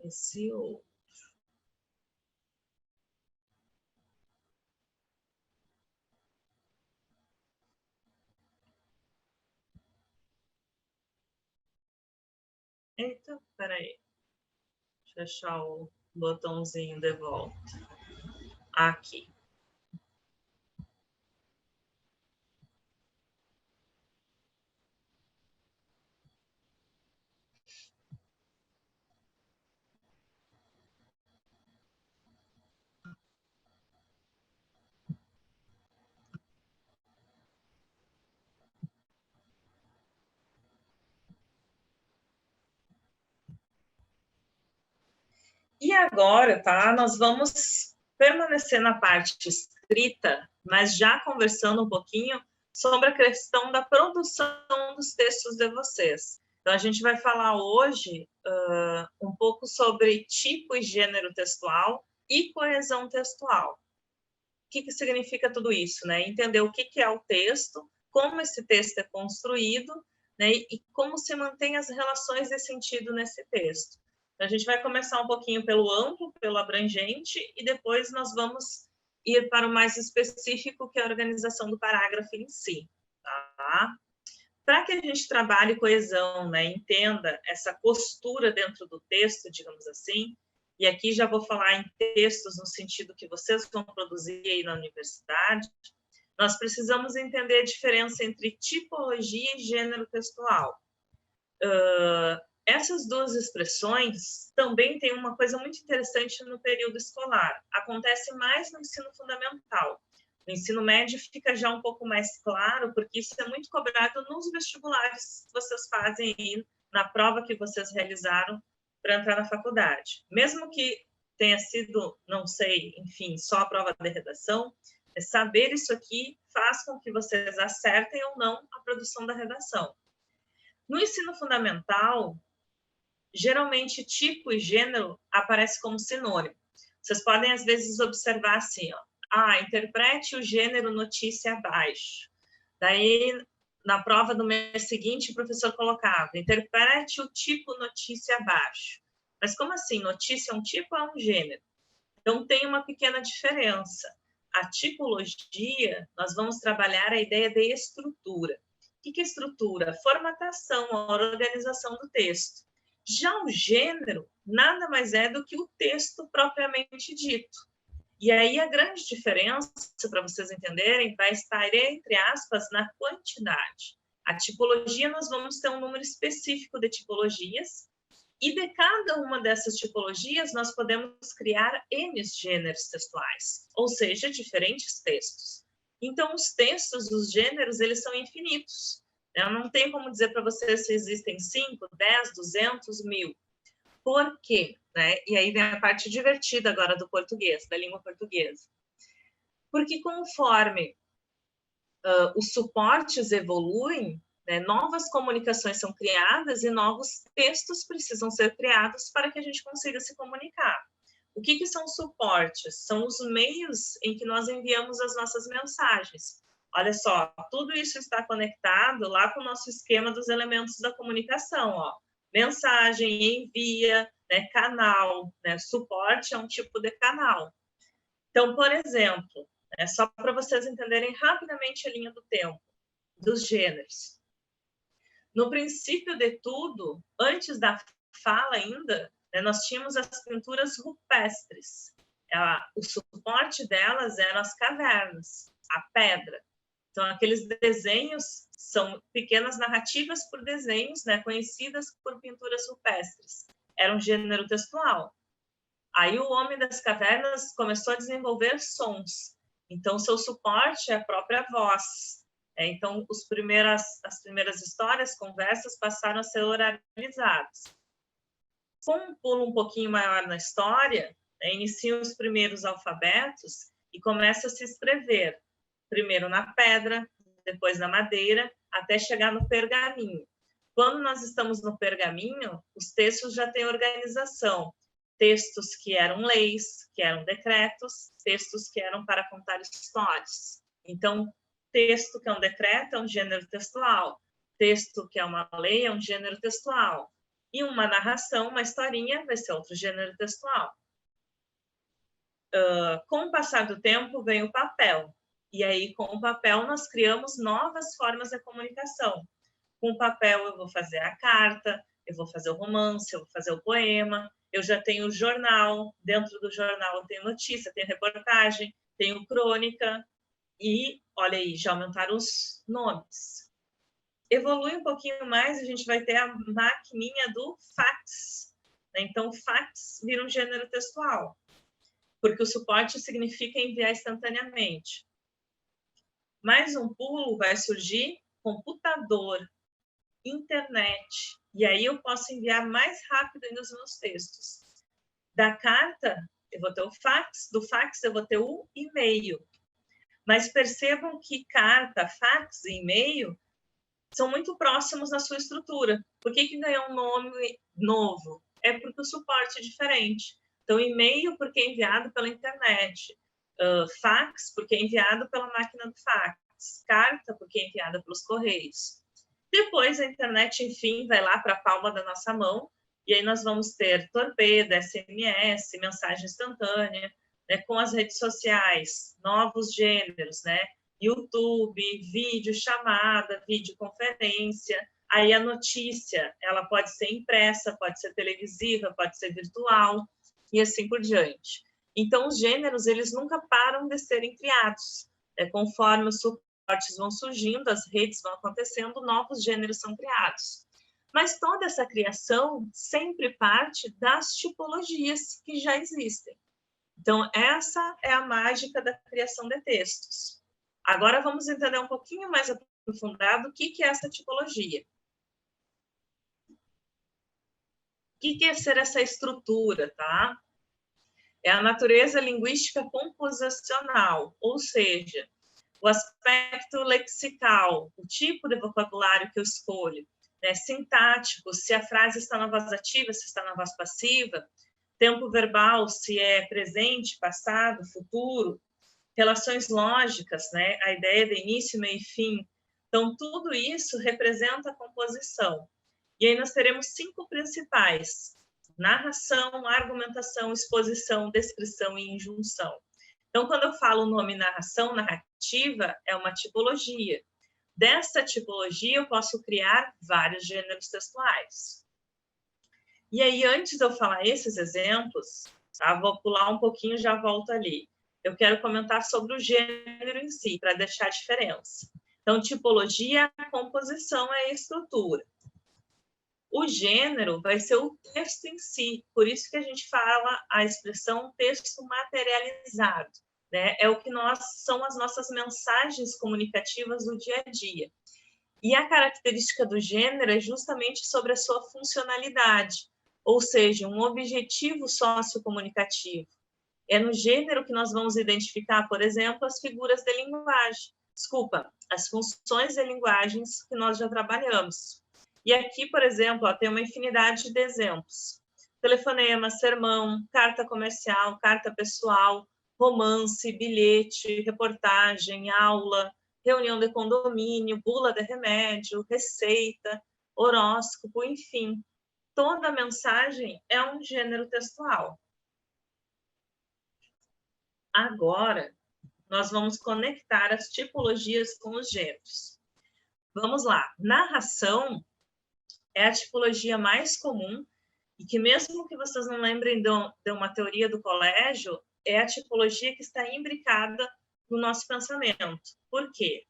Esse outro. Eita, peraí. Deixa eu achar o botãozinho de volta. Aqui. E agora, tá? Nós vamos permanecer na parte escrita, mas já conversando um pouquinho sobre a questão da produção dos textos de vocês. Então, a gente vai falar hoje um pouco sobre tipo e gênero textual e coesão textual. O que significa tudo isso, né? Entender o que é o texto, como esse texto é construído, né? E como se mantém as relações de sentido nesse texto. Então, a gente vai começar um pouquinho pelo amplo, pelo abrangente, e depois nós vamos ir para o mais específico, que é a organização do parágrafo em si. Tá? Para que a gente trabalhe coesão, né? Entenda essa postura dentro do texto, digamos assim, e aqui já vou falar em textos no sentido que vocês vão produzir aí na universidade, nós precisamos entender a diferença entre tipologia e gênero textual. Essas duas expressões também têm uma coisa muito interessante no período escolar. Acontece mais no ensino fundamental. No ensino médio fica já um pouco mais claro, porque isso é muito cobrado nos vestibulares que vocês fazem aí, na prova que vocês realizaram para entrar na faculdade. Mesmo que tenha sido, não sei, enfim, só a prova de redação, saber isso aqui faz com que vocês acertem ou não a produção da redação. No ensino fundamental, geralmente tipo e gênero aparece como sinônimo. Vocês podem, às vezes, observar assim, ó, interprete o gênero notícia abaixo. Daí, na prova do mês seguinte, o professor colocava, interprete o tipo notícia abaixo. Mas como assim? Notícia é um tipo ou é um gênero? Então, tem uma pequena diferença. A tipologia, nós vamos trabalhar a ideia de estrutura. O que é estrutura? Formatação, a organização do texto. Já o gênero nada mais é do que o texto propriamente dito. E aí a grande diferença, para vocês entenderem, vai estar, entre aspas, na quantidade. A tipologia, nós vamos ter um número específico de tipologias, e de cada uma dessas tipologias, nós podemos criar N gêneros textuais, ou seja, diferentes textos. Então, os textos, os gêneros, eles são infinitos. Eu não tenho como dizer para vocês se existem 5, 10, 200, 1000. Por quê? Né? E aí vem a parte divertida agora do português, da língua portuguesa. Porque conforme os suportes evoluem, né, novas comunicações são criadas e novos textos precisam ser criados para que a gente consiga se comunicar. O que são suportes? São os meios em que nós enviamos as nossas mensagens. Olha só, tudo isso está conectado lá com o nosso esquema dos elementos da comunicação. Ó. Mensagem, envia, né, canal, né, suporte é um tipo de canal. Então, por exemplo, só para vocês entenderem rapidamente a linha do tempo, dos gêneros. No princípio de tudo, antes da fala ainda, né, nós tínhamos as pinturas rupestres. O suporte delas eram as cavernas, a pedra. Então, aqueles desenhos são pequenas narrativas por desenhos, né, conhecidas por pinturas rupestres. Era um gênero textual. Aí o homem das cavernas começou a desenvolver sons. Então, seu suporte é a própria voz. Então, as primeiras histórias, conversas, passaram a ser oralizadas. Com um pulo um pouquinho maior na história, iniciam os primeiros alfabetos e começa a se escrever. Primeiro na pedra, depois na madeira, até chegar no pergaminho. Quando nós estamos no pergaminho, os textos já têm organização. Textos que eram leis, que eram decretos, textos que eram para contar histórias. Então, texto que é um decreto é um gênero textual. Texto que é uma lei é um gênero textual. E uma narração, uma historinha, vai ser outro gênero textual. Com o passar do tempo, vem o papel. E aí, com o papel, nós criamos novas formas de comunicação. Com o papel, eu vou fazer a carta, eu vou fazer o romance, eu vou fazer o poema, eu já tenho o jornal, dentro do jornal eu tenho notícia, tenho reportagem, tenho crônica, e, olha aí, já aumentaram os nomes. Evolui um pouquinho mais, a gente vai ter a maquininha do fax. Né? Então, fax vira um gênero textual, porque o suporte significa enviar instantaneamente. Mais um pulo vai surgir computador, internet, e aí eu posso enviar mais rápido ainda os meus textos. Da carta, eu vou ter o fax, do fax eu vou ter o e-mail. Mas percebam que carta, fax e e-mail são muito próximos na sua estrutura. Por que ganhou um nome novo? É porque o suporte é diferente. Então, e-mail porque é enviado pela internet, fax porque é enviado pela máquina do fax, carta porque é enviada pelos correios. Depois, a internet, enfim, vai lá para a palma da nossa mão, e aí nós vamos ter torpedo, SMS, mensagem instantânea, né, com as redes sociais, novos gêneros, né? YouTube, vídeo chamada, videoconferência. Aí a notícia, ela pode ser impressa, pode ser televisiva, pode ser virtual, e assim por diante. Então, os gêneros, eles nunca param de serem criados. Conforme os suportes vão surgindo, as redes vão acontecendo, novos gêneros são criados. Mas toda essa criação sempre parte das tipologias que já existem. Então, essa é a mágica da criação de textos. Agora, vamos entender um pouquinho mais aprofundado o que é essa tipologia. O que é ser essa estrutura, tá? É a natureza linguística composicional, ou seja, o aspecto lexical, o tipo de vocabulário que eu escolho, né? Sintático, se a frase está na voz ativa, se está na voz passiva, tempo verbal, se é presente, passado, futuro, relações lógicas, né? A ideia de início, meio e fim. Então, tudo isso representa a composição. E aí nós teremos 5 principais: narração, argumentação, exposição, descrição e injunção. Então, quando eu falo o nome narração, narrativa, é uma tipologia. Dessa tipologia, eu posso criar vários gêneros textuais. E aí, antes de eu falar esses exemplos, tá? Vou pular um pouquinho e já volto ali. Eu quero comentar sobre o gênero em si, para deixar a diferença. Então, tipologia, a composição é a estrutura. O gênero vai ser o texto em si, por isso que a gente fala a expressão texto materializado, né? É o que são as nossas mensagens comunicativas do dia a dia. E a característica do gênero é justamente sobre a sua funcionalidade, ou seja, um objetivo sociocomunicativo. É no gênero que nós vamos identificar, por exemplo, as figuras de linguagem, as funções de linguagens que nós já trabalhamos. E aqui, por exemplo, tem uma infinidade de exemplos: telefonema, sermão, carta comercial, carta pessoal, romance, bilhete, reportagem, aula, reunião de condomínio, bula de remédio, receita, horóscopo, enfim. Toda mensagem é um gênero textual. Agora, nós vamos conectar as tipologias com os gêneros. Vamos lá. Narração é a tipologia mais comum e que, mesmo que vocês não lembrem de uma teoria do colégio, é a tipologia que está imbricada no nosso pensamento. Por quê?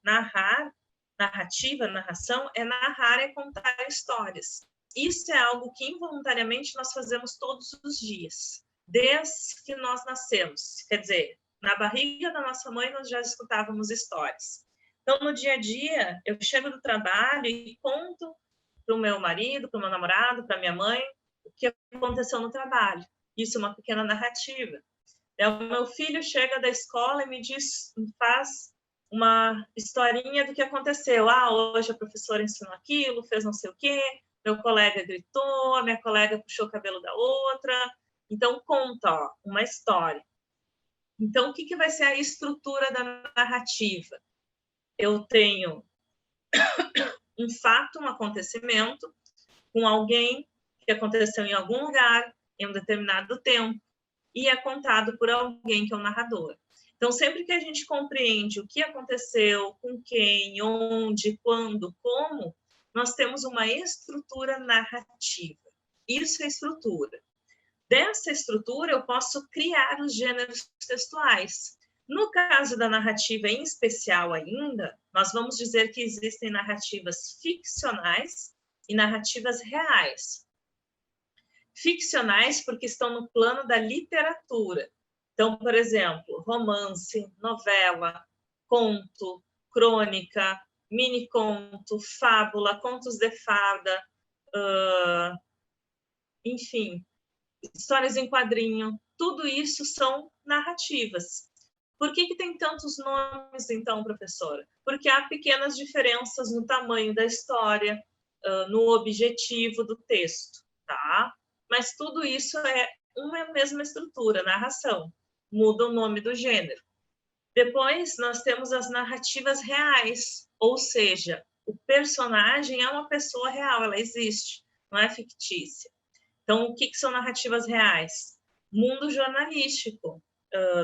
Narrativa, narração, é narrar, é contar histórias. Isso é algo que involuntariamente nós fazemos todos os dias, desde que nós nascemos. Quer dizer, na barriga da nossa mãe nós já escutávamos histórias. Então, no dia a dia, eu chego do trabalho e conto para o meu marido, para o meu namorado, para minha mãe, o que aconteceu no trabalho. Isso é uma pequena narrativa. O meu filho chega da escola e me faz uma historinha do que aconteceu. Hoje a professora ensinou aquilo, fez não sei o quê, meu colega gritou, a minha colega puxou o cabelo da outra. Então, conta uma história. Então, o que vai ser a estrutura da narrativa? Eu tenho um fato, um acontecimento com alguém que aconteceu em algum lugar, em um determinado tempo, e é contado por alguém que é o narrador. Então, sempre que a gente compreende o que aconteceu, com quem, onde, quando, como, nós temos uma estrutura narrativa. Isso é estrutura. Dessa estrutura, eu posso criar os gêneros textuais. No caso da narrativa em especial ainda, nós vamos dizer que existem narrativas ficcionais e narrativas reais. Ficcionais porque estão no plano da literatura. Então, por exemplo, romance, novela, conto, crônica, mini-conto, fábula, contos de fada, enfim, histórias em quadrinho, tudo isso são narrativas. Por que tem tantos nomes, então, professora? Porque há pequenas diferenças no tamanho da história, no objetivo do texto, tá? Mas tudo isso é uma mesma estrutura, narração. Muda o nome do gênero. Depois, nós temos as narrativas reais, ou seja, o personagem é uma pessoa real, ela existe, não é fictícia. Então, o que são narrativas reais? Mundo jornalístico,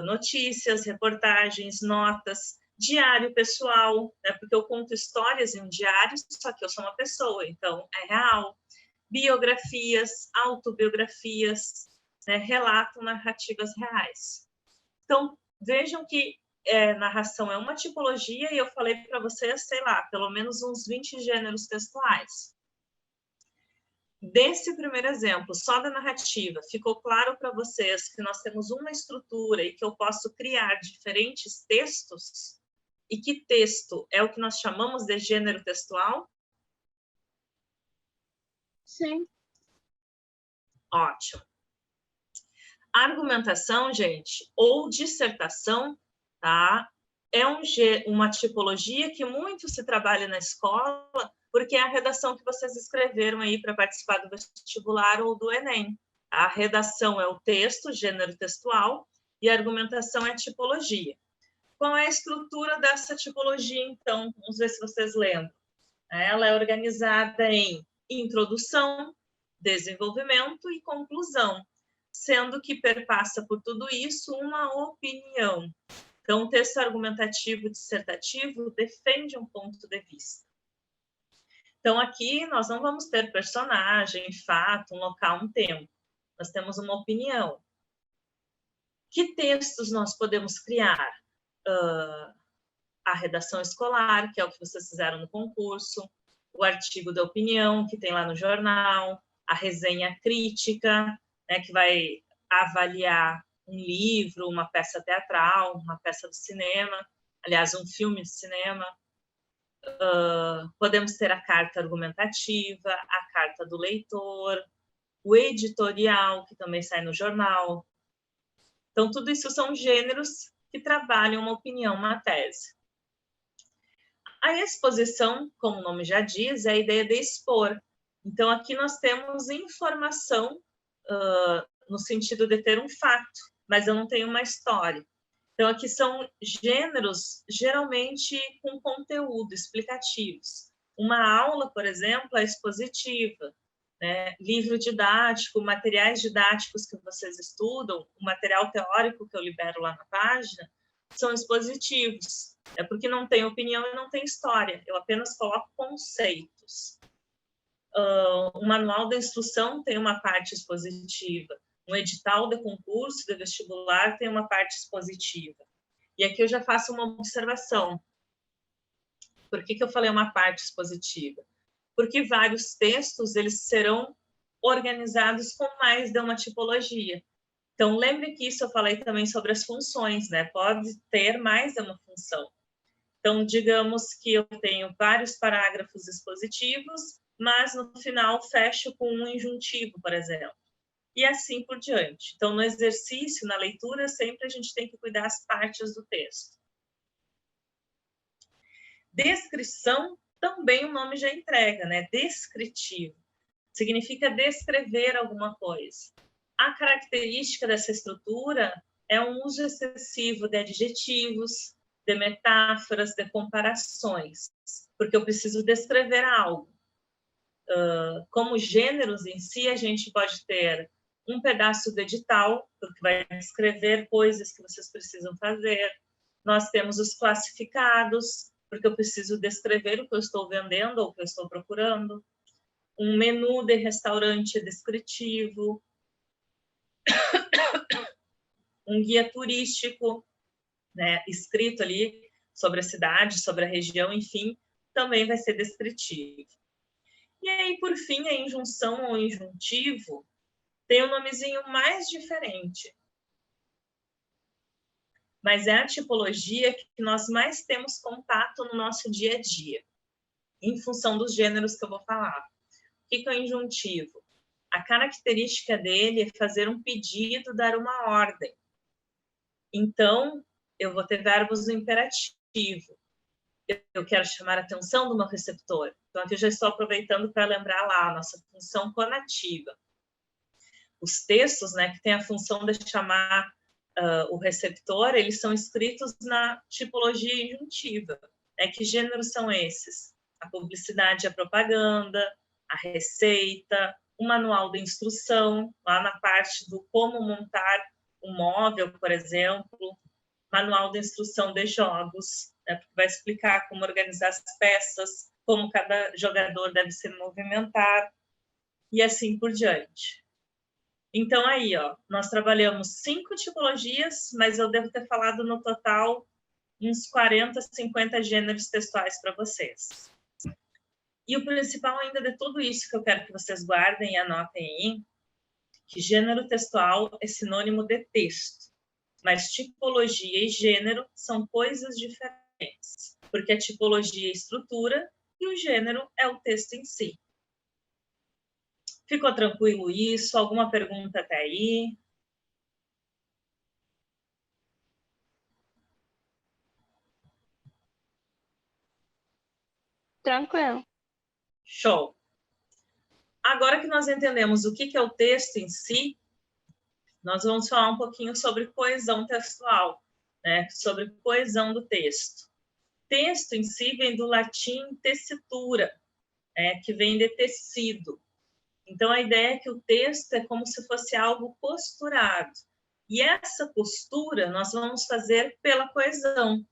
notícias, reportagens, notas, diário pessoal, né? Porque eu conto histórias em um diário, só que eu sou uma pessoa, então é real. Biografias, autobiografias, né? Relatam narrativas reais. Então, vejam que narração é uma tipologia e eu falei para vocês, sei lá, pelo menos uns 20 gêneros textuais. Desse primeiro exemplo, só da narrativa, ficou claro para vocês que nós temos uma estrutura e que eu posso criar diferentes textos? E que texto é o que nós chamamos de gênero textual? Sim. Ótimo. Argumentação, gente, ou dissertação, tá? É uma tipologia que muito se trabalha na escola, porque é a redação que vocês escreveram aí para participar do vestibular ou do Enem. A redação é o texto, gênero textual, e a argumentação é a tipologia. Qual é a estrutura dessa tipologia, então? Vamos ver se vocês lembram. Ela é organizada em introdução, desenvolvimento e conclusão, sendo que perpassa por tudo isso uma opinião. Então, o texto argumentativo dissertativo defende um ponto de vista. Então, aqui nós não vamos ter personagem, fato, um local, um tempo. Nós temos uma opinião. Que textos nós podemos criar? A redação escolar, que é o que vocês fizeram no concurso, o artigo da opinião, que tem lá no jornal, a resenha crítica, né, que vai avaliar um livro, uma peça teatral, uma peça de cinema, aliás, um filme de cinema. Podemos ter a carta argumentativa, a carta do leitor, o editorial, que também sai no jornal. Então, tudo isso são gêneros que trabalham uma opinião, uma tese. A exposição, como o nome já diz, é a ideia de expor. Então, aqui nós temos informação no sentido de ter um fato, mas eu não tenho uma história. Então, aqui são gêneros, geralmente com conteúdo, explicativos. Uma aula, por exemplo, é expositiva, né? Livro didático, materiais didáticos que vocês estudam, o material teórico que eu libero lá na página, são expositivos. É porque não tem opinião e não tem história, eu apenas coloco conceitos. O manual da instrução tem uma parte expositiva, um edital de concurso, de vestibular, tem uma parte expositiva. E aqui eu já faço uma observação. Por que eu falei uma parte expositiva? Porque vários textos, eles serão organizados com mais de uma tipologia. Então, lembre que isso eu falei também sobre as funções, né? Pode ter mais de uma função. Então, digamos que eu tenho vários parágrafos expositivos, mas no final fecho com um injuntivo, por exemplo. E assim por diante. Então, no exercício, na leitura, sempre a gente tem que cuidar das partes do texto. Descrição, também o nome já entrega, né? Descritivo. Significa descrever alguma coisa. A característica dessa estrutura é um uso excessivo de adjetivos, de metáforas, de comparações, porque eu preciso descrever algo. Como gêneros em si, a gente pode ter um pedaço do edital, porque vai descrever coisas que vocês precisam fazer. Nós temos os classificados, porque eu preciso descrever o que eu estou vendendo ou o que eu estou procurando. Um menu de restaurante descritivo. Um guia turístico, né, escrito ali sobre a cidade, sobre a região, enfim, também vai ser descritivo. E aí, por fim, a injunção ou injuntivo tem um nomezinho mais diferente. Mas é a tipologia que nós mais temos contato no nosso dia a dia, em função dos gêneros que eu vou falar. O que é o injuntivo? A característica dele é fazer um pedido, dar uma ordem. Então, eu vou ter verbos no imperativo. Eu quero chamar a atenção do meu receptor. Então, aqui eu já estou aproveitando para lembrar lá a nossa função conativa. Os textos, né, que têm a função de chamar o receptor, eles são escritos na tipologia injuntiva. Que gêneros são esses? A publicidade e a propaganda, a receita, o manual de instrução, lá na parte do como montar um móvel, por exemplo, manual de instrução de jogos, né, porque vai explicar como organizar as peças, como cada jogador deve se movimentar, e assim por diante. Então, aí, ó, nós trabalhamos 5 tipologias, mas eu devo ter falado no total uns 40, 50 gêneros textuais para vocês. E o principal ainda de tudo isso que eu quero que vocês guardem e anotem aí, que gênero textual é sinônimo de texto, mas tipologia e gênero são coisas diferentes, porque a tipologia é estrutura e o gênero é o texto em si. Ficou tranquilo isso? Alguma pergunta até aí? Tranquilo. Show! Agora que nós entendemos o que é o texto em si, nós vamos falar um pouquinho sobre coesão textual, né? Sobre coesão do texto. Texto em si vem do latim tessitura, que vem de tecido. Então, a ideia é que o texto é como se fosse algo posturado. E essa postura nós vamos fazer pela coesão,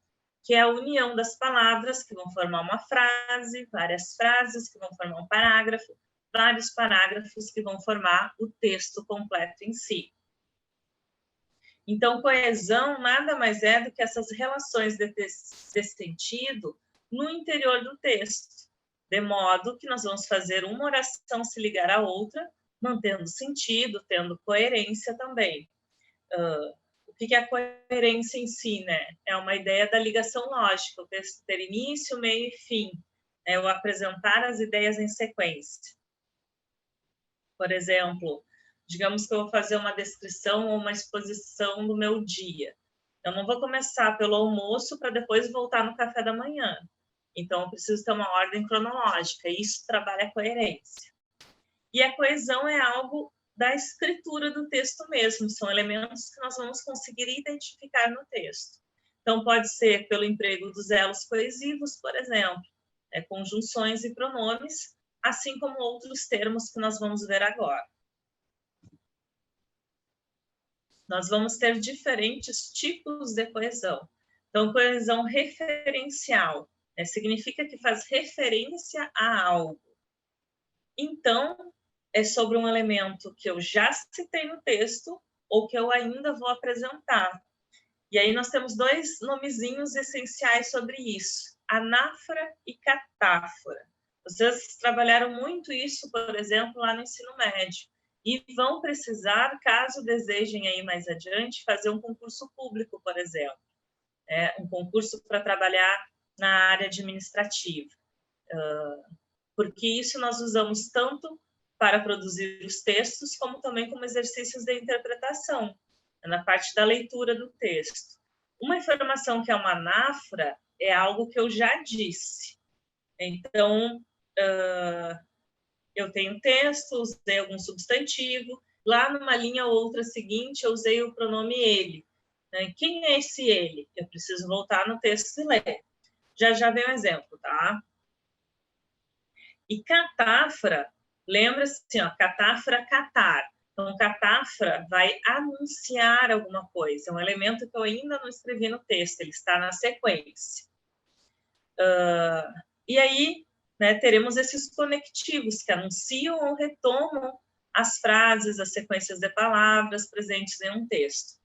que é a união das palavras que vão formar uma frase, várias frases que vão formar um parágrafo, vários parágrafos que vão formar o texto completo em si. Então, coesão nada mais é do que essas relações de sentido no interior do texto, de modo que nós vamos fazer uma oração se ligar à outra, mantendo sentido, tendo coerência também. O que é a coerência em si, né? É uma ideia da ligação lógica, o texto ter início, meio e fim, o apresentar as ideias em sequência. Por exemplo, digamos que eu vou fazer uma descrição ou uma exposição do meu dia. Eu não vou começar pelo almoço para depois voltar no café da manhã. Então, eu preciso ter uma ordem cronológica, e isso trabalha a coerência. E a coesão é algo da escritura do texto mesmo, são elementos que nós vamos conseguir identificar no texto. Então, pode ser pelo emprego dos elos coesivos, por exemplo, conjunções e pronomes, assim como outros termos que nós vamos ver agora. Nós vamos ter diferentes tipos de coesão. Então, coesão referencial, significa que faz referência a algo. Então, é sobre um elemento que eu já citei no texto ou que eu ainda vou apresentar. E aí nós temos 2 nomezinhos essenciais sobre isso, anáfora e catáfora. Vocês trabalharam muito isso, por exemplo, lá no ensino médio. E vão precisar, caso desejem aí mais adiante, fazer um concurso público, por exemplo. Um concurso para trabalhar na área administrativa. Porque isso nós usamos tanto para produzir os textos, como também como exercícios de interpretação, na parte da leitura do texto. Uma informação que é uma anáfora é algo que eu já disse. Então, eu tenho texto, usei algum substantivo, lá numa linha ou outra seguinte eu usei o pronome ele. Quem é esse ele? Eu preciso voltar no texto e ler. Já vem um exemplo, tá? E catáfora, lembra-se, catáfora, catar. Então, catáfora vai anunciar alguma coisa, é um elemento que eu ainda não escrevi no texto, ele está na sequência. E aí, teremos esses conectivos que anunciam ou retomam as frases, as sequências de palavras presentes em um texto.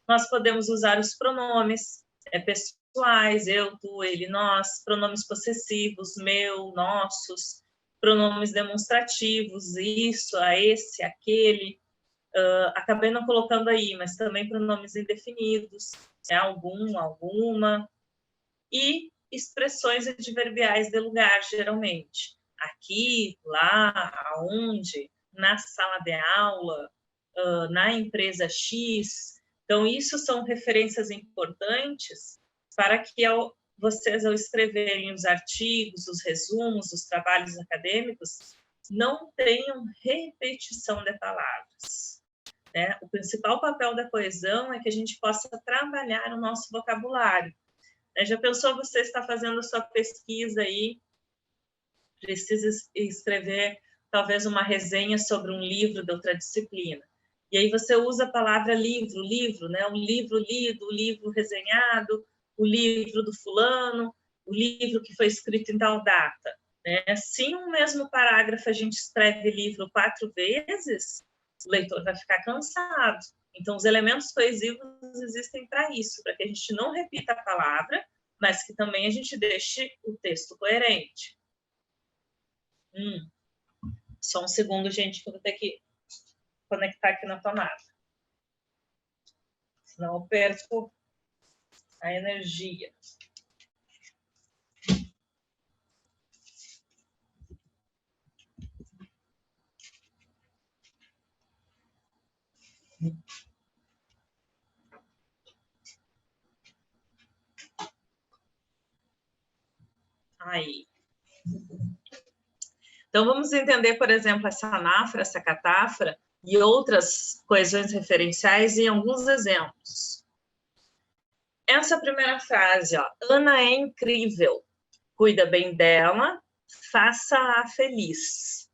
Nós podemos usar os pronomes pessoais, eu, tu, ele, nós, pronomes possessivos, meu, nossos, pronomes demonstrativos, isso, a esse, aquele. Acabei não colocando aí, mas também pronomes indefinidos, algum, alguma. E expressões adverbiais de lugar, geralmente. Aqui, lá, aonde, na sala de aula, na empresa X. Então, isso são referências importantes para que vocês, ao escreverem os artigos, os resumos, os trabalhos acadêmicos, não tenham repetição de palavras. Né? O principal papel da coesão é que a gente possa trabalhar o nosso vocabulário. Já pensou você está fazendo a sua pesquisa aí, precisa escrever talvez uma resenha sobre um livro de outra disciplina. E aí você usa a palavra livro, né? Um livro lido, o livro resenhado, o livro do fulano, o livro que foi escrito em tal data. Né? Se em um mesmo parágrafo a gente escreve livro 4 vezes, o leitor vai ficar cansado. Então, os elementos coesivos existem para isso, para que a gente não repita a palavra, mas que também a gente deixe o texto coerente. Só um segundo, gente, que eu vou ter que conectar aqui na tomada. Senão eu perco a energia. Aí. Então, vamos entender, por exemplo, essa anáfora, essa catáfora e outras coesões referenciais em alguns exemplos. Essa primeira frase, ó, Ana é incrível, cuida bem dela, faça-a feliz.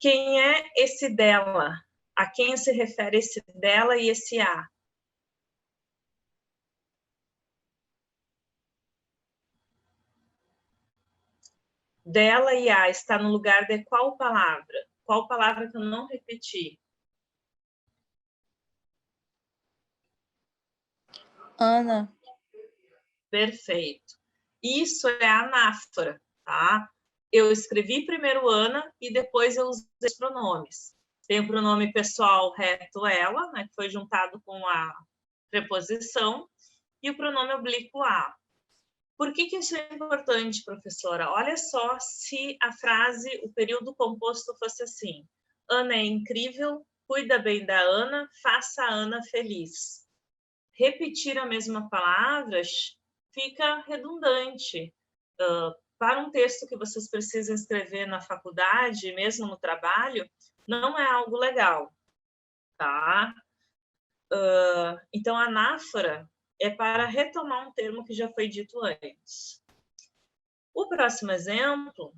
Quem é esse dela? A quem se refere esse dela e esse a? Dela e a está no lugar de qual palavra? Qual palavra que eu não repeti? Ana. Perfeito. Isso é a anáfora, tá? Eu escrevi primeiro Ana e depois eu usei os pronomes. Tem o pronome pessoal reto ela, né, que foi juntado com a preposição, e o pronome oblíquo a. Por que isso é importante, professora? Olha só se a frase, o período composto fosse assim. Ana é incrível, cuida bem da Ana, faça a Ana feliz. Repetir a mesma palavra fica redundante. Para um texto que vocês precisam escrever na faculdade, mesmo no trabalho, não é algo legal, tá? Então, a anáfora é para retomar um termo que já foi dito antes. O próximo exemplo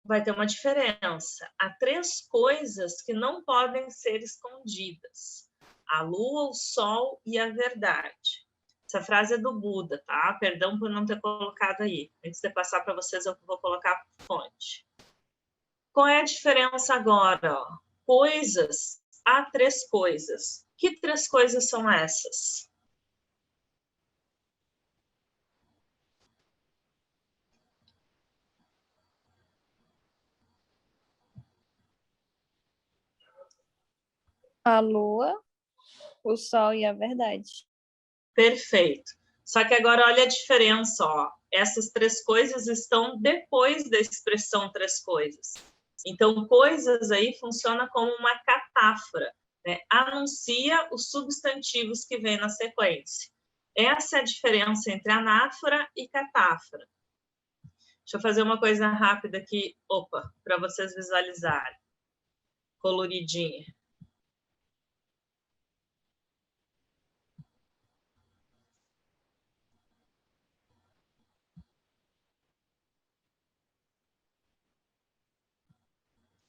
vai ter uma diferença. Há 3 coisas que não podem ser escondidas: a lua, o sol e a verdade. Essa frase é do Buda, tá? Perdão por não ter colocado aí. Antes de passar para vocês, eu vou colocar a fonte. Qual é a diferença agora? Ó? Coisas, há 3 coisas. Que 3 coisas são essas? A lua, o sol e a verdade. Perfeito. Só que agora olha a diferença, ó. Essas 3 coisas estão depois da expressão 3 coisas. Então, coisas aí funciona como uma catáfora, né? Anuncia os substantivos que vêm na sequência. Essa é a diferença entre anáfora e catáfora. Deixa eu fazer uma coisa rápida aqui, para vocês visualizarem. Coloridinha.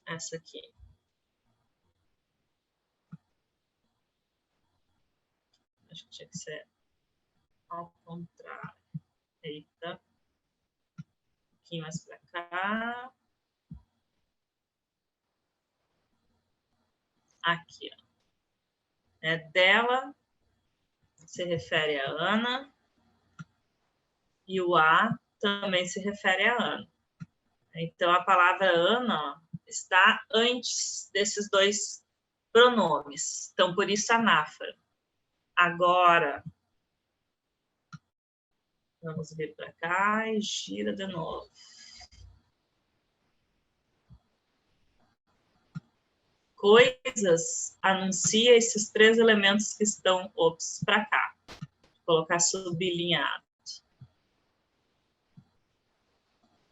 Essa aqui. Acho que tinha que ser ao contrário. Eita. Um pouquinho mais para cá. Aqui, ó. É dela, se refere a Ana, e o a também se refere a Ana. Então, a palavra Ana, ó, está antes desses 2 pronomes. Então, por isso, anáfora. Agora, vamos vir para cá e gira de novo. coisas anuncia esses 3 elementos que estão, para cá. Vou colocar sublinhado.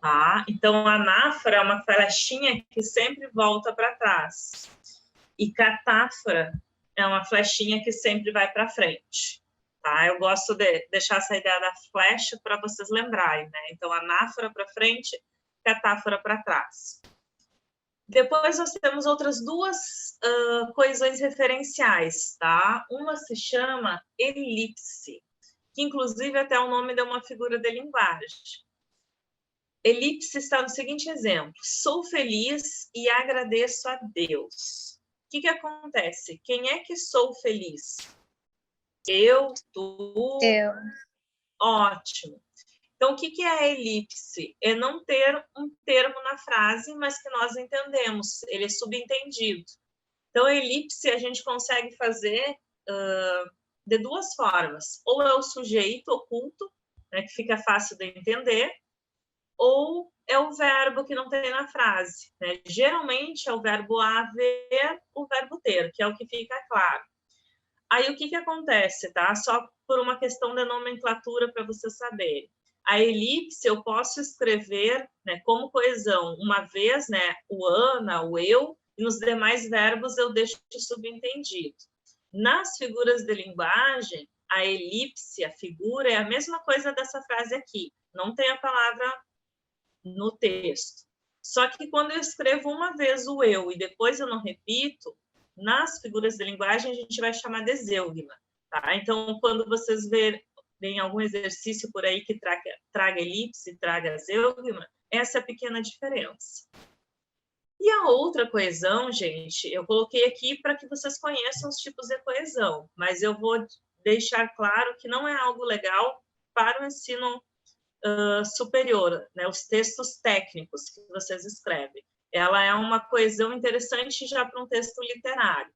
Tá? Então, anáfora é uma flechinha que sempre volta para trás. E catáfora é uma flechinha que sempre vai para frente. Tá? Eu gosto de deixar essa ideia da flecha para vocês lembrarem, né? Então, anáfora para frente, catáfora para trás. Depois nós temos outras 2 coesões referenciais, tá? Uma se chama elipse, que inclusive até é o nome de uma figura de linguagem. Elipse está no seguinte exemplo: sou feliz e agradeço a Deus. O que acontece? Quem é que sou feliz? Eu, tu. Eu. Ótimo. Então, o que é a elipse? É não ter um termo na frase, mas que nós entendemos. Ele é subentendido. Então, a elipse a gente consegue fazer de 2 formas. Ou é o sujeito oculto, né, que fica fácil de entender, ou é o verbo que não tem na frase, né? Geralmente é o verbo haver, o verbo ter, que é o que fica claro. Aí o que acontece, tá? Só por uma questão de nomenclatura para vocês saberem. A elipse eu posso escrever, né, como coesão, uma vez, né, o ana, o eu, e nos demais verbos eu deixo subentendido. Nas figuras de linguagem, a elipse, a figura, é a mesma coisa dessa frase aqui. Não tem a palavra no texto. Só que quando eu escrevo uma vez o eu e depois eu não repito, nas figuras de linguagem a gente vai chamar de zeugma, tá? Então, quando vocês verem algum exercício por aí que traga elipse, traga zeugma, essa é a pequena diferença. E a outra coesão, gente, eu coloquei aqui para que vocês conheçam os tipos de coesão, mas eu vou deixar claro que não é algo legal para o ensino superior, né, os textos técnicos que vocês escrevem. Ela é uma coesão interessante já para um texto literário,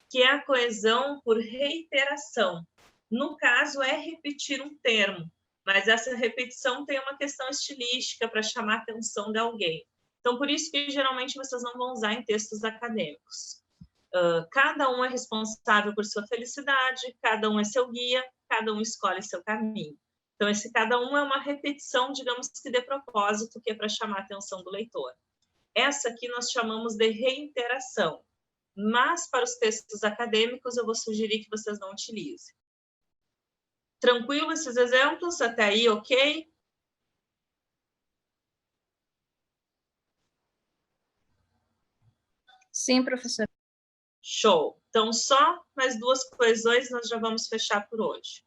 que é a coesão por reiteração. No caso, é repetir um termo, mas essa repetição tem uma questão estilística para chamar a atenção de alguém. Então, por isso que geralmente vocês não vão usar em textos acadêmicos. Cada um é responsável por sua felicidade, cada um é seu guia, cada um escolhe seu caminho. Então, esse cada um é uma repetição, digamos que de propósito, que é para chamar a atenção do leitor. Essa aqui nós chamamos de reiteração, mas para os textos acadêmicos eu vou sugerir que vocês não utilizem. Tranquilo esses exemplos? Até aí, ok? Sim, professora. Show! Então, só mais 2 coesões nós já vamos fechar por hoje.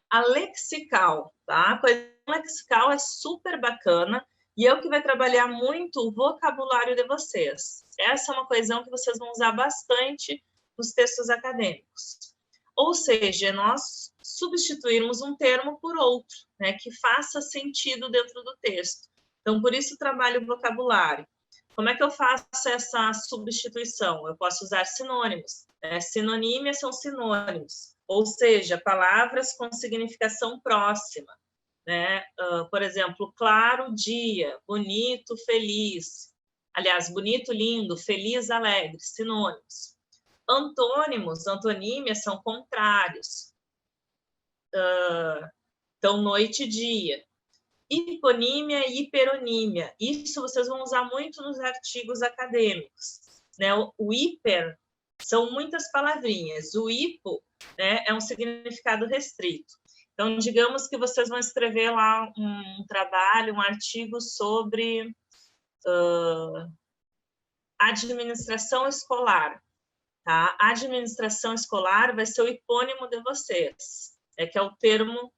A lexical, tá? A coesão lexical é super bacana e é o que vai trabalhar muito o vocabulário de vocês. Essa é uma coesão que vocês vão usar bastante nos textos acadêmicos. Ou seja, nós substituirmos um termo por outro, né, que faça sentido dentro do texto. Então, por isso trabalho o vocabulário. Como é que eu faço essa substituição? Eu posso usar sinônimos. Sinonímia são sinônimos, ou seja, palavras com significação próxima. Né? Por exemplo, claro dia, bonito, feliz. Aliás, bonito, lindo, feliz, alegre, sinônimos. Antônimos, antonímias são contrários. Então, noite e dia. Hiponímia e hiperonímia. Isso vocês vão usar muito nos artigos acadêmicos. Né? O hiper são muitas palavrinhas. O hipo, né, é um significado restrito. Então, digamos que vocês vão escrever lá um trabalho, um artigo sobre administração escolar. Tá? A administração escolar vai ser o hipônimo de vocês, que é o termo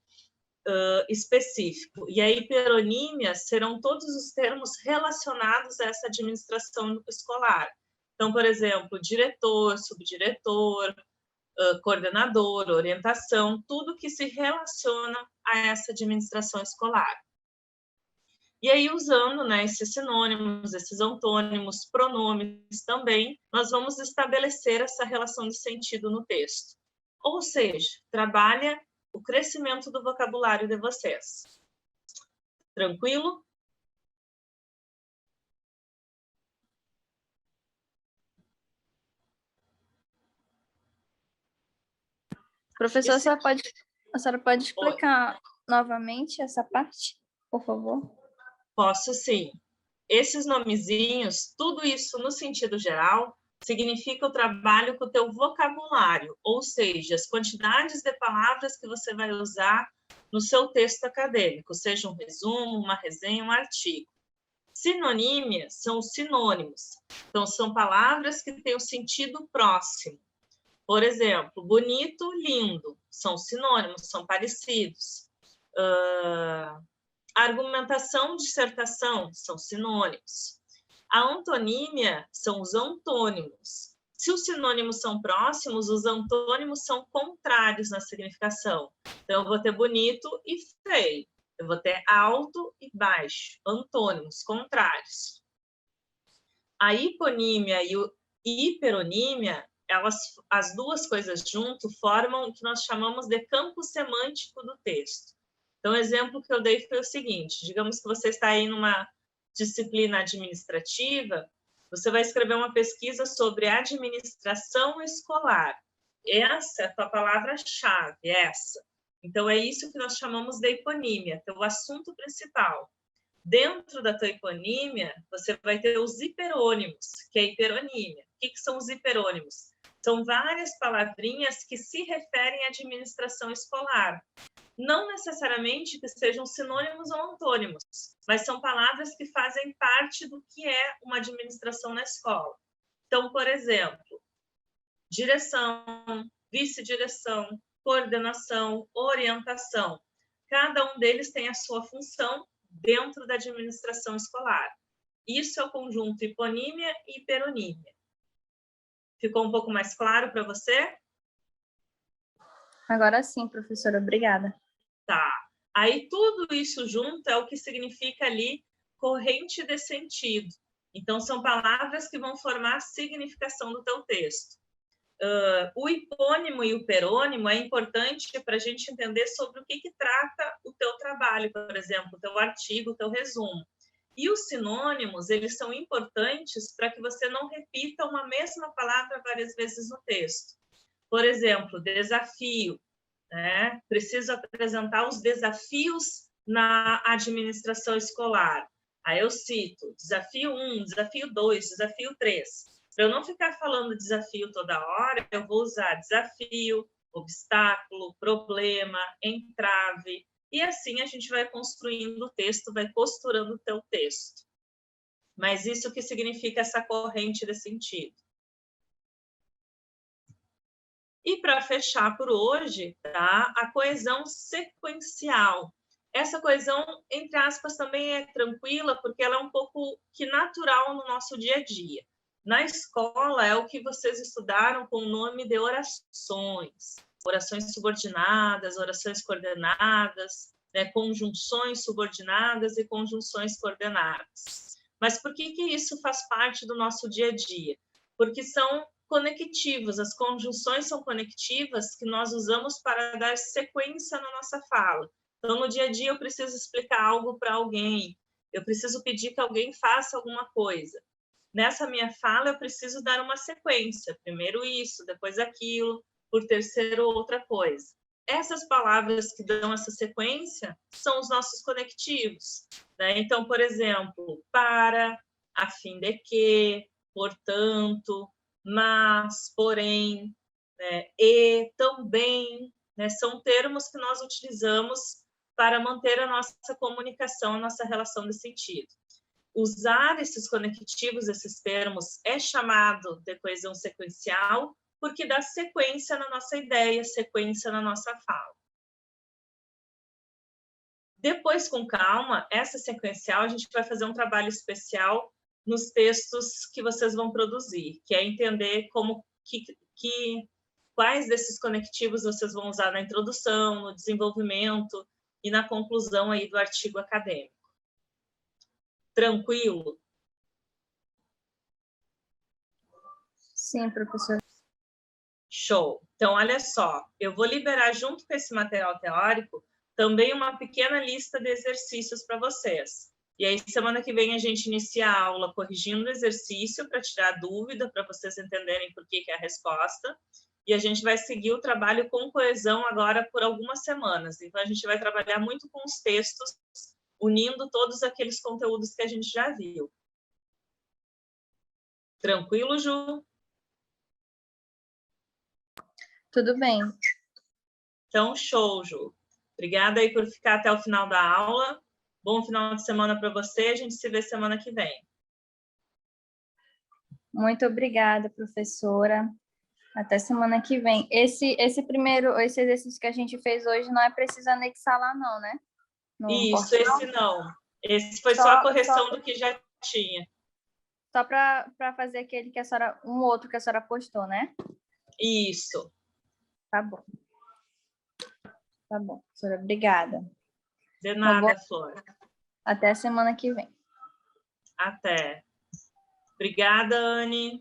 específico. E a hiperonímia serão todos os termos relacionados a essa administração escolar. Então, por exemplo, diretor, subdiretor, coordenador, orientação, tudo que se relaciona a essa administração escolar. E aí, usando, né, esses sinônimos, esses antônimos, pronomes também, nós vamos estabelecer essa relação de sentido no texto. Ou seja, trabalha o crescimento do vocabulário de vocês. Tranquilo? Professor, a senhora pode explicar novamente essa parte, por favor? Posso sim. Esses nomezinhos, tudo isso no sentido geral, significa o trabalho com o teu vocabulário, ou seja, as quantidades de palavras que você vai usar no seu texto acadêmico, seja um resumo, uma resenha, um artigo. Sinonímia são os sinônimos, então são palavras que têm o sentido próximo. Por exemplo, bonito, lindo, são sinônimos, são parecidos. Argumentação, dissertação, são sinônimos. A antonímia são os antônimos. Se os sinônimos são próximos, os antônimos são contrários na significação. Então, eu vou ter bonito e feio. Eu vou ter alto e baixo, antônimos, contrários. A hiponímia e a hiperonímia, as duas coisas junto formam o que nós chamamos de campo semântico do texto. Então, o exemplo que eu dei foi o seguinte: digamos que você está aí numa disciplina administrativa, você vai escrever uma pesquisa sobre administração escolar. Essa é a tua palavra-chave, essa. Então, é isso que nós chamamos de hiponímia, que é o assunto principal. Dentro da tua hiponímia, você vai ter os hiperônimos, que é a hiperonímia. O que são os hiperônimos? São várias palavrinhas que se referem à administração escolar. Não necessariamente que sejam sinônimos ou antônimos, mas são palavras que fazem parte do que é uma administração na escola. Então, por exemplo, direção, vice-direção, coordenação, orientação. Cada um deles tem a sua função dentro da administração escolar. Isso é o conjunto hiponímia e hiperonímia. Ficou um pouco mais claro para você? Agora sim, professora, obrigada. Tá. Aí tudo isso junto é o que significa ali corrente de sentido. Então, são palavras que vão formar a significação do teu texto. O hipônimo e o perônimo é importante para a gente entender sobre o que trata o teu trabalho, por exemplo, o teu artigo, o teu resumo. E os sinônimos, eles são importantes para que você não repita uma mesma palavra várias vezes no texto. Por exemplo, desafio, né? Preciso apresentar os desafios na administração escolar. Aí eu cito desafio 1, desafio 2, desafio 3. Para eu não ficar falando desafio toda hora, eu vou usar desafio, obstáculo, problema, entrave, e assim a gente vai construindo o texto, vai costurando o teu texto. Mas isso que significa essa corrente de sentido. E para fechar por hoje, tá? A coesão sequencial. Essa coesão, entre aspas, também é tranquila, porque ela é um pouco que natural no nosso dia a dia. Na escola é o que vocês estudaram com o nome de orações. Orações subordinadas, orações coordenadas, né? Conjunções subordinadas e conjunções coordenadas. Mas por que isso faz parte do nosso dia a dia? Porque são conectivos, as conjunções são conectivas que nós usamos para dar sequência na nossa fala. Então, no dia a dia, eu preciso explicar algo para alguém, eu preciso pedir que alguém faça alguma coisa. Nessa minha fala, eu preciso dar uma sequência, primeiro isso, depois aquilo, por terceiro outra coisa. Essas palavras que dão essa sequência são os nossos conectivos, né? Então, por exemplo, para, a fim de que, portanto, mas, porém, né, e, também, né, são termos que nós utilizamos para manter a nossa comunicação, a nossa relação de sentido. Usar esses conectivos, esses termos, é chamado de coesão sequencial, porque dá sequência na nossa ideia, sequência na nossa fala. Depois, com calma, essa sequencial, a gente vai fazer um trabalho especial nos textos que vocês vão produzir, que é entender quais desses conectivos vocês vão usar na introdução, no desenvolvimento e na conclusão aí do artigo acadêmico. Tranquilo? Sim, professora. Show! Então, olha só, eu vou liberar junto com esse material teórico também uma pequena lista de exercícios para vocês. E aí, semana que vem, a gente inicia a aula corrigindo o exercício para tirar dúvida, para vocês entenderem por que é a resposta. e a gente vai seguir o trabalho com coesão agora por algumas semanas. Então, a gente vai trabalhar muito com os textos, unindo todos aqueles conteúdos que a gente já viu. Tranquilo, Ju? Tudo bem. Então, show, Ju. Obrigada aí por ficar até o final da aula. Bom final de semana para você. A gente se vê semana que vem. Muito obrigada, professora. Até semana que vem. Esse exercício que a gente fez hoje não é preciso anexar lá, não, né? Isso, esse não. Esse foi só a correção do que já tinha. Só para fazer aquele que a senhora, um outro que a senhora postou, né? Isso. Tá bom. Tá bom, professora. Obrigada. De nada, Tá bom. Flor. Até a semana que vem. Até. Obrigada, Anne.